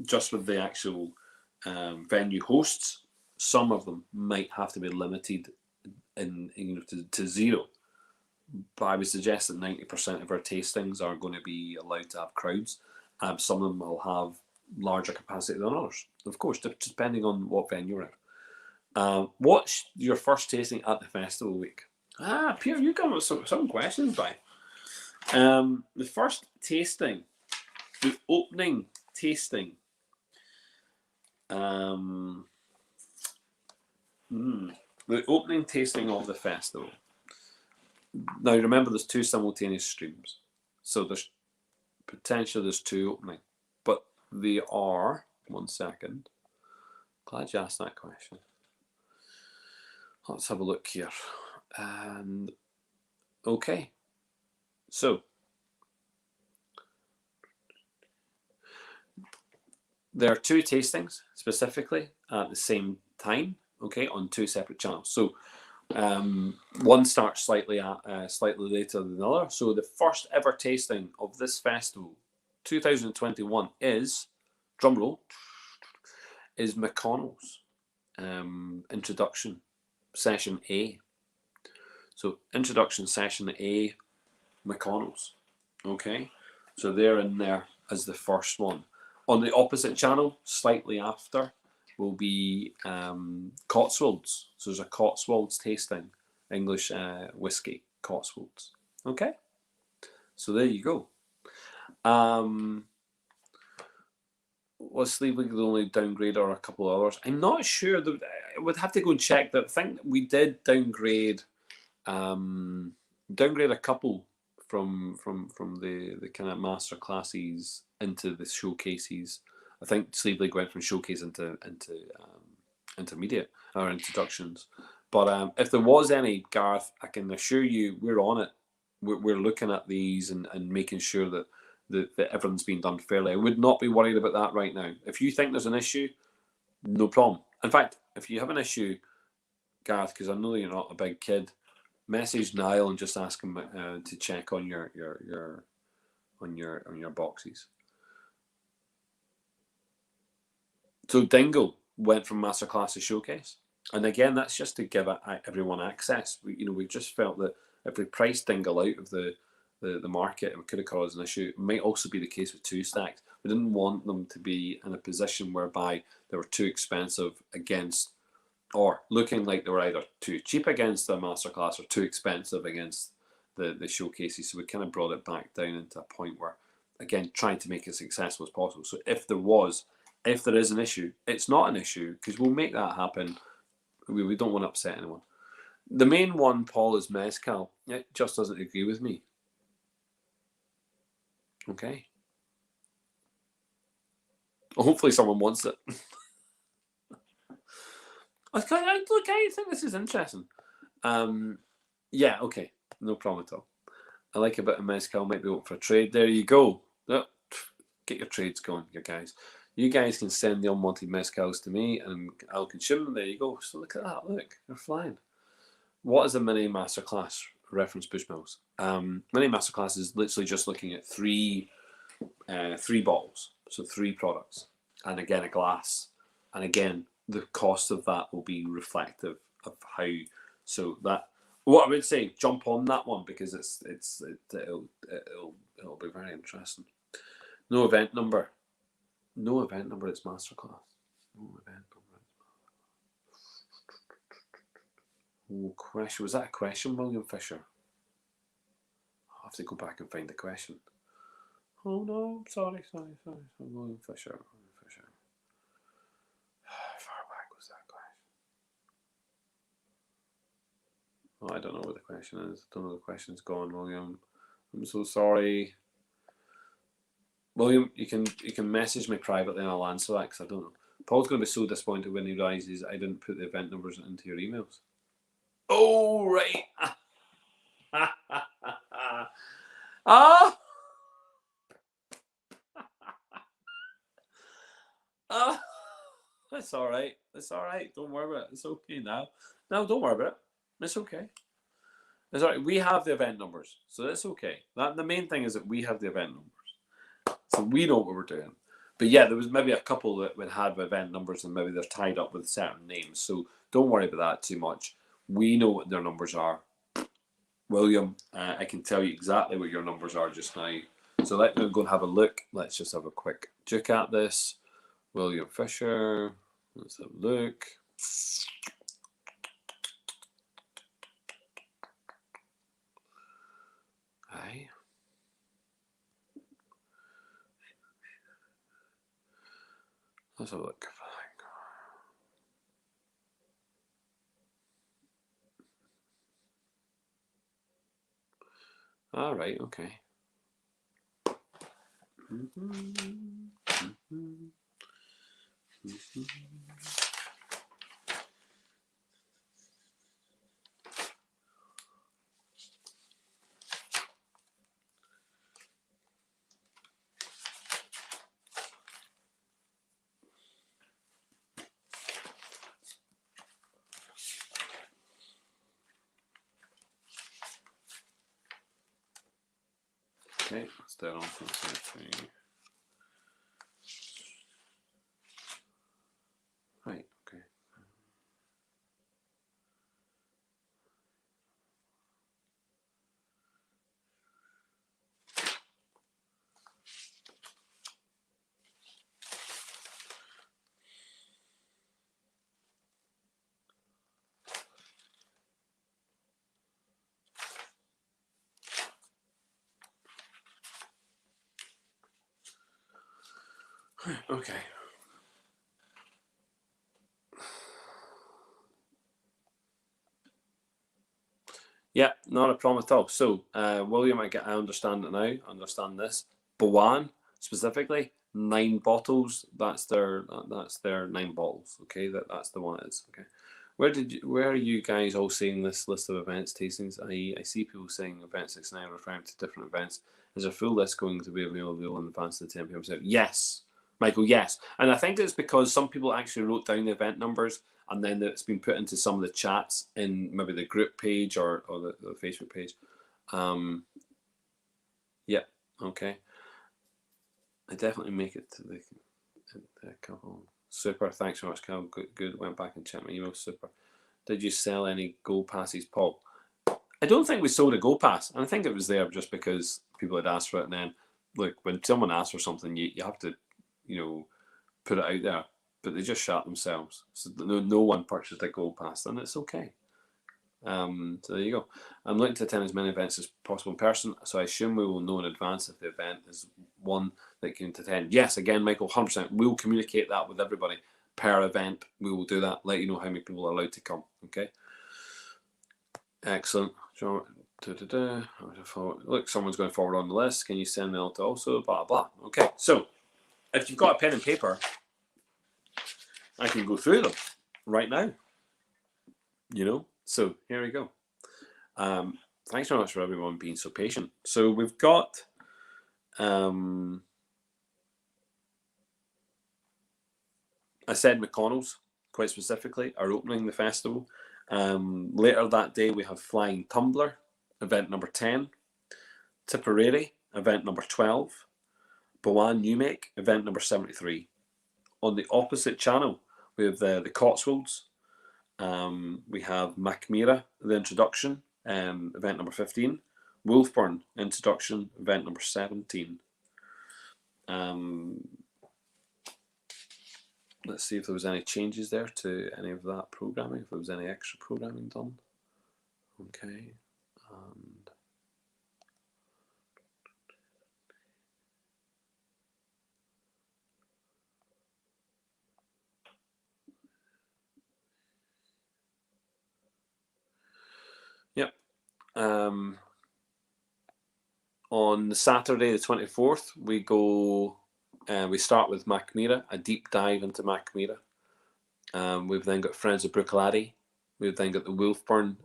just with the actual venue hosts. Some of them might have to be limited to 0. But I would suggest that 90% of our tastings are going to be allowed to have crowds. Some of them will have larger capacity than others, of course, depending on what venue you're at. What's your first tasting at the festival week? Pierre, you come with some questions by. The first tasting, the opening tasting. The opening tasting of the festival. Now remember, there's 2 simultaneous streams, so there's potentially 2 opening, but they are. 1 second. Glad you asked that question. Let's have a look here. And okay, so there are 2 tastings specifically at the same time, okay, on 2 separate channels. So one starts slightly later than the other. So the first ever tasting of this festival, 2021, is, drumroll, is McConnell's introduction session A. So introduction session A, McConnell's. Okay, so they're in there as the first one. On the opposite channel, slightly after, will be Cotswolds. So there's a Cotswolds tasting English whiskey, Cotswolds. Okay, so there you go. Was Sleep League the only downgrade or a couple of others? I'm not sure. I would have to go and check that. I think we did downgrade a couple from the kind of master classes into the showcases. I think Sleep League went from showcase into intermediate or introductions. But if there was any, Gareth, I can assure you we're on it. We're looking at these and making sure that everything's being done fairly. I would not be worried about that right now. If you think there's an issue, no problem. In fact, if you have an issue, Gareth, because I know you're not a big kid, message Niall and just ask him to check on your boxes. So Dingle went from masterclass to showcase, and again, that's just to give everyone access. We just felt that if we priced Dingle out of the market, it could have caused an issue. It might also be the case with two stacks. We didn't want them to be in a position whereby they were too expensive against, or looking like they were either too cheap against the masterclass or too expensive against the showcases. So we kind of brought it back down into a point where, again, trying to make it as successful as possible. So if there is an issue, it's not an issue because we'll make that happen. We don't want to upset anyone. The main one, Paul, is Mezcal. It just doesn't agree with me. Okay. Hopefully someone wants it. Look, I think this is interesting. Yeah, okay. No problem at all. I like a bit of Mezcal. Might be open for a trade. There you go. Get your trades going, you guys. You guys can send the unwanted Mezcals to me and I'll consume them. There you go. So look at that. Look, they're flying. What is a mini masterclass? Reference Bushmills. Mini masterclass is literally just looking at three bottles, so 3 products, and again a glass, and again the cost of that will be reflective of how. So that, what I would say, jump on that one because it'll be very interesting. No event number. It's masterclass. No event number. Oh, question. Was that a question, William Fisher? I'll have to go back and find the question. Oh no, sorry. William Fisher. How far back was that question? Oh, I don't know what the question is. I don't know the question's gone, William. I'm so sorry. William, you can message me privately and I'll answer that because I don't know. Paul's going to be so disappointed when he realises I didn't put the event numbers into your emails. Oh, right. Ah! Ah! That's all right. Don't worry about it. It's okay now. No, don't worry about it. It's okay. It's all right. We have the event numbers, so that's okay. The main thing is that we have the event numbers, so we know what we're doing. But yeah, there was maybe a couple that would have event numbers and maybe they're tied up with certain names. So don't worry about that too much. We know what their numbers are. William, I can tell you exactly what your numbers are just now. So let me go and have a look. Let's just have a quick look at this. William Fisher. Let's have a look. Aye. Let's have a look. All right, okay. Okay, let's do it on for something. Right, okay. Okay. Yeah, not a problem at all. So, William, I understand it now. I understand this. Bowan specifically, 9 bottles. That's their 9 bottles. Okay, that's the one it is. Okay. Where are you guys all seeing this list of events, tastings? I see people saying event 69 referring to different events. Is a full list going to be available in advance of the 10 p.m. Yes, Michael, yes. And I think it's because some people actually wrote down the event numbers and then it's been put into some of the chats in maybe the group page or the Facebook page. Yeah, okay. I definitely make it to the couple. Super, thanks so much, Cal. Good. Went back and checked my email. Super. Did you sell any gold passes, Paul? I don't think we sold a gold pass. And I think it was there just because people had asked for it. And then, look, when someone asks for something, you have to, put it out there. But they just shot themselves. So no one purchased a gold pass, and it's okay. So there you go. I'm looking to attend as many events as possible in person, so I assume we will know in advance if the event is one that can attend. Yes, again, Michael, 100%. We'll communicate that with everybody per event. We will do that, let you know how many people are allowed to come. Okay. Excellent. Look, someone's going forward on the list. Can you send me out also? Blah, blah. Okay. So if you've got a pen and paper, I can go through them right now. So here we go. Thanks very much for everyone being so patient. So we've got I said McConnell's quite specifically are opening the festival. Later that day we have Flying Tumbler, event number 10, Tipperary, event number 12, Bowan New Make, event number 73. On the opposite channel we have the Cotswolds. We have Macmira, the introduction, event number 15. Wolfburn, introduction, event number 17. Let's see if there was any changes there to any of that programming, if there was any extra programming done. Okay. And yep. On Saturday the 24th, we go. We start with Macmira, a deep dive into Macmira. We've then got Friends of Brookladdy. We've then got the Wolfburn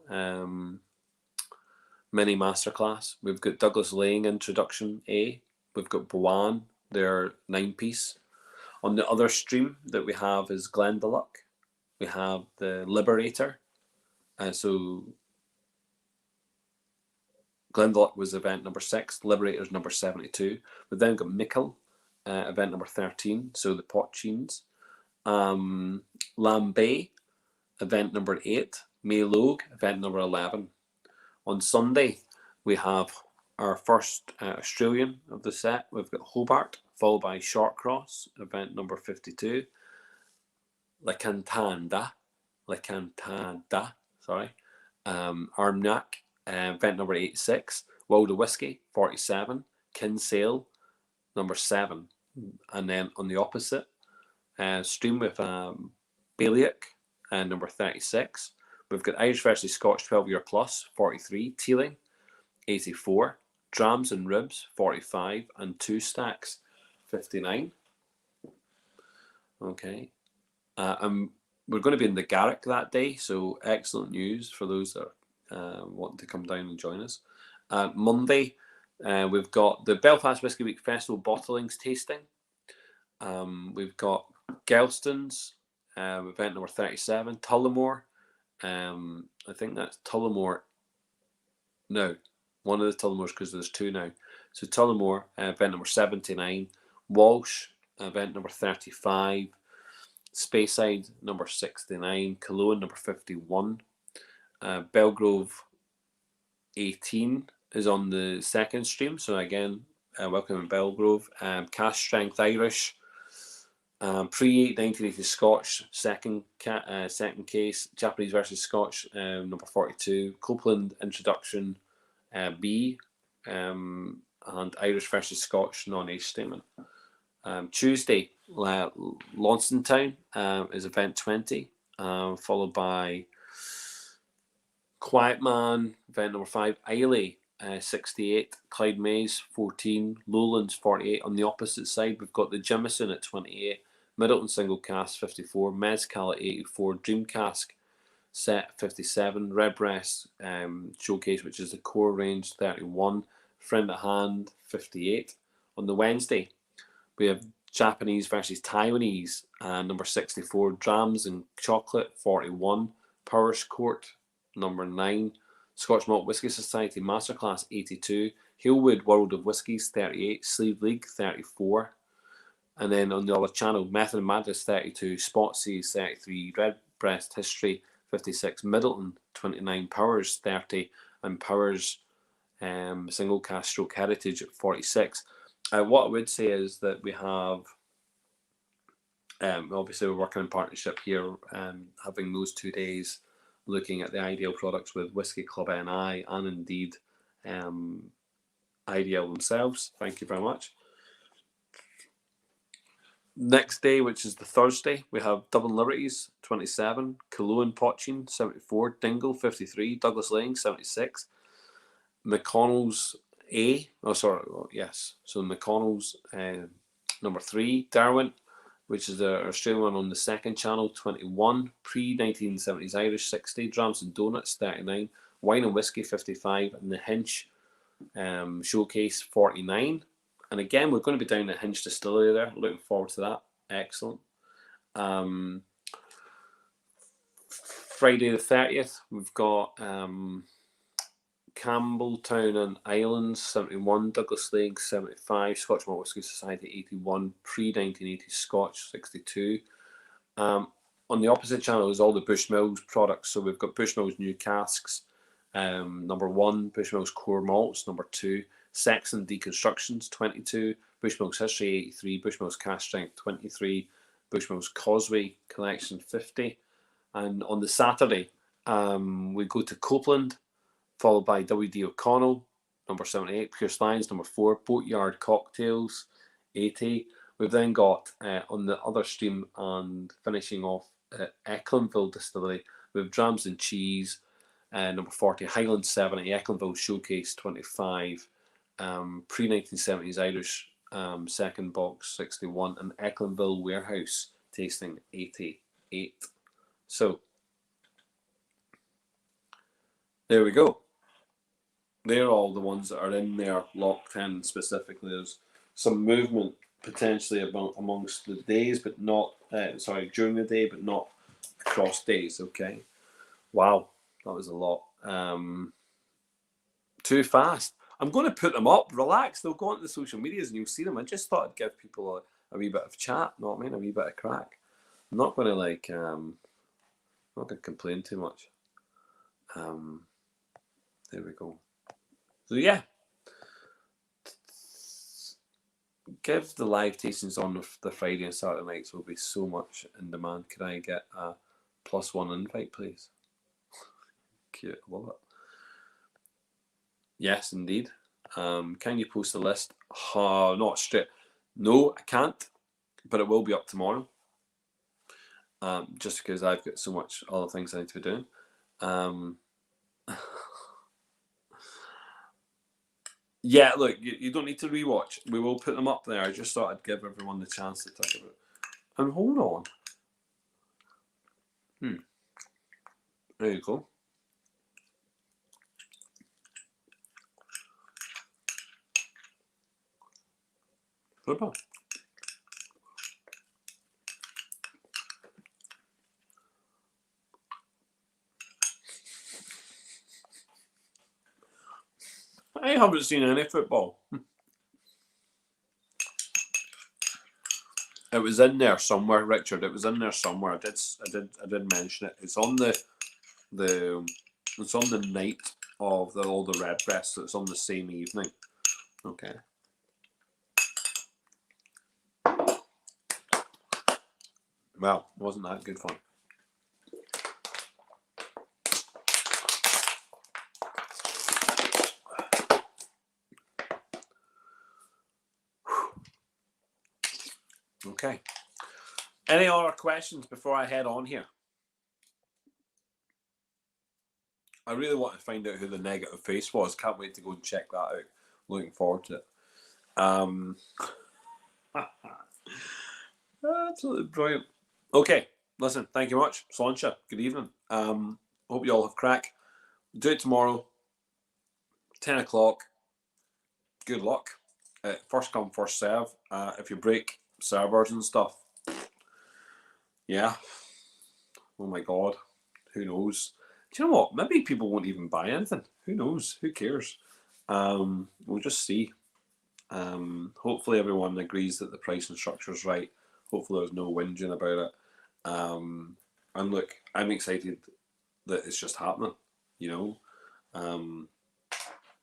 mini masterclass. We've got Douglas Laying introduction A. We've got Bowan, their 9-piece. On the other stream that we have is Glendalough. We have the Liberator. So Glendalough was event number 6. Liberator is number 72. We've then got Mickle, event number 13. So the Potcheens. Lambay, event number 8. Maylogue, event number 11. On Sunday, we have our first Australian of the set. We've got Hobart, followed by Shortcross, event number 52. La Cantada, sorry. Armagnac, event number 86. Wilder Whiskey, 47. Kinsale, number 7. And then on the opposite stream with Bailiac, number 36. We've got Irish versus Scotch 12-year plus, 43. Teeling, 84. Drams and Ribs, 45. And 2 Stacks, 59. Okay. We're going to be in the Garrick that day, so excellent news for those that are wanting to come down and join us. Monday, we've got the Belfast Whisky Week Festival bottlings tasting. We've got Gelston's, event number 37. Tullamore, I think that's Tullamore. No, one of the Tullamores, because there's 2 now. So Tullamore, event number 79. Walsh, event number 35. Speyside, number 69. Cologne, number 51. Belgrove 18 is on the second stream. So again, welcome in Belgrove. Cask Strength Irish. Pre 1980 Scotch, second case. Japanese versus Scotch, number 42. Copeland introduction B. And Irish versus Scotch non-age statement. Tuesday, Launceston Town is event 20, followed by Quiet Man, event number 5, Islay 68, Clyde Mays 14, Lowlands 48. On the opposite side, we've got the Jimison at 28, Middleton Single Cask 54, Mezcal at 84, Dream Cask set 57, Redbreast Showcase, which is the core range, 31, Friend at Hand 58. On the Wednesday, we have Japanese versus Taiwanese, number 64, Drams and Chocolate 41, Powers Court number 9, Scotch Malt Whisky Society Masterclass 82, Hillwood World of Whiskies 38, Sleeve League 34, and then on the other channel, Method and Madness 32, Spotsy 33, Redbreast History 56, Middleton 29, Powers 30, and Powers Single Cask Stroke Heritage at 46. What I would say is that we have, obviously we're working in partnership here, having those 2 days looking at the ideal products with Whisky Club NI and indeed Ideal themselves. Thank you very much. Next day, which is the Thursday, we have Dublin Liberties 27, Cologne Potchin 74, Dingle 53, Douglas Lane 76, McConnell's so McConnell's number 3, Darwin, which is the Australian one on the second channel, 21, pre-1970s Irish 60, Drams and Donuts 39, Wine and Whiskey 55, and the Hinch Showcase 49. And again, we're going to be down at Hinch Distillery there. Looking forward to that. Excellent. Friday the 30th, we've got Campbelltown and Islands 71, Douglas Lake 75, Scotch Malt Whisky Society 81, pre-1980 Scotch 62. On the opposite channel is all the Bushmills products. So we've got Bushmills New Casks, number 1, Bushmills Core Malts, number 2, Saxon Deconstructions 22, Bushmills History 83, Bushmills Cask Strength 23, Bushmills Causeway Collection 50. And on the Saturday, we go to Copeland, followed by W.D. O'Connell, number 78, Pure Slides, number 4, Boatyard Cocktails, 80. We've then got, on the other stream and finishing off at Ecklinville Distillery, we have Drams and Cheese, number 40, Highland 70, Ecklinville Showcase 25, pre-1970s Irish second box 61, and Ecklinville Warehouse Tasting 88. So, there we go. They're all the ones that are in there locked in specifically. There's some movement potentially amongst the days, but not, during the day, but not across days, okay? Wow, that was a lot. Too fast. I'm going to put them up. Relax. They'll go onto the social medias and you'll see them. I just thought I'd give people a wee bit of chat, know what I mean? A wee bit of crack. I'm not going to not going to complain too much. There we go. So yeah, give the live tastings on the Friday and Saturday nights will be so much in demand. Could I get a +1 invite, please? Cute, love it. Yes, indeed. Can you post a list? Not straight. No, I can't, but it will be up tomorrow. Just because I've got so much other things I need to be doing. Yeah, look, you don't need to rewatch. We will put them up there. I just thought I'd give everyone the chance to talk about it. And hold on. There you go. Super. I haven't seen any football. It was in there somewhere, Richard. It was in there somewhere. I did mention it. It's on it's on the night of all the Redbreast. So it's on the same evening. Okay. Well, wasn't that good fun? Okay. Any other questions before I head on here? I really want to find out who the negative face was. Can't wait to go and check that out. Looking forward to it. Absolutely brilliant. Okay, listen, thank you much. Sláinte, good evening. Hope you all have crack. Do it tomorrow, 10 o'clock. Good luck. First come, first serve. If you break servers and stuff, yeah. Oh my God, who knows? Do you know what? Maybe people won't even buy anything. Who knows? Who cares? We'll just see. Hopefully everyone agrees that the pricing structure is right. Hopefully there's no whinging about it. And look, I'm excited that it's just happening. You know,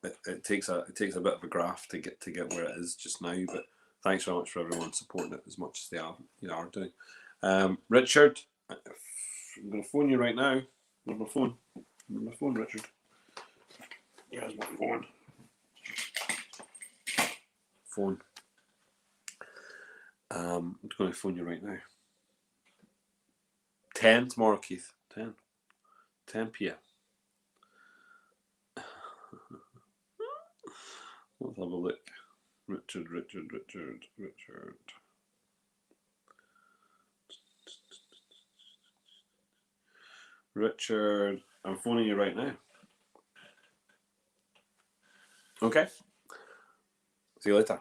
it takes a bit of a graft to get where it is just now. But thanks very much for everyone supporting it as much as they are doing. Richard, I'm going to phone you right now. Where's my phone? Where's my phone, Richard? Here's my phone. Phone. I'm going to phone you right now. 10 tomorrow, Keith. 10 p.m. Let's have a look. Richard. Richard, I'm phoning you right now. Okay. See you later.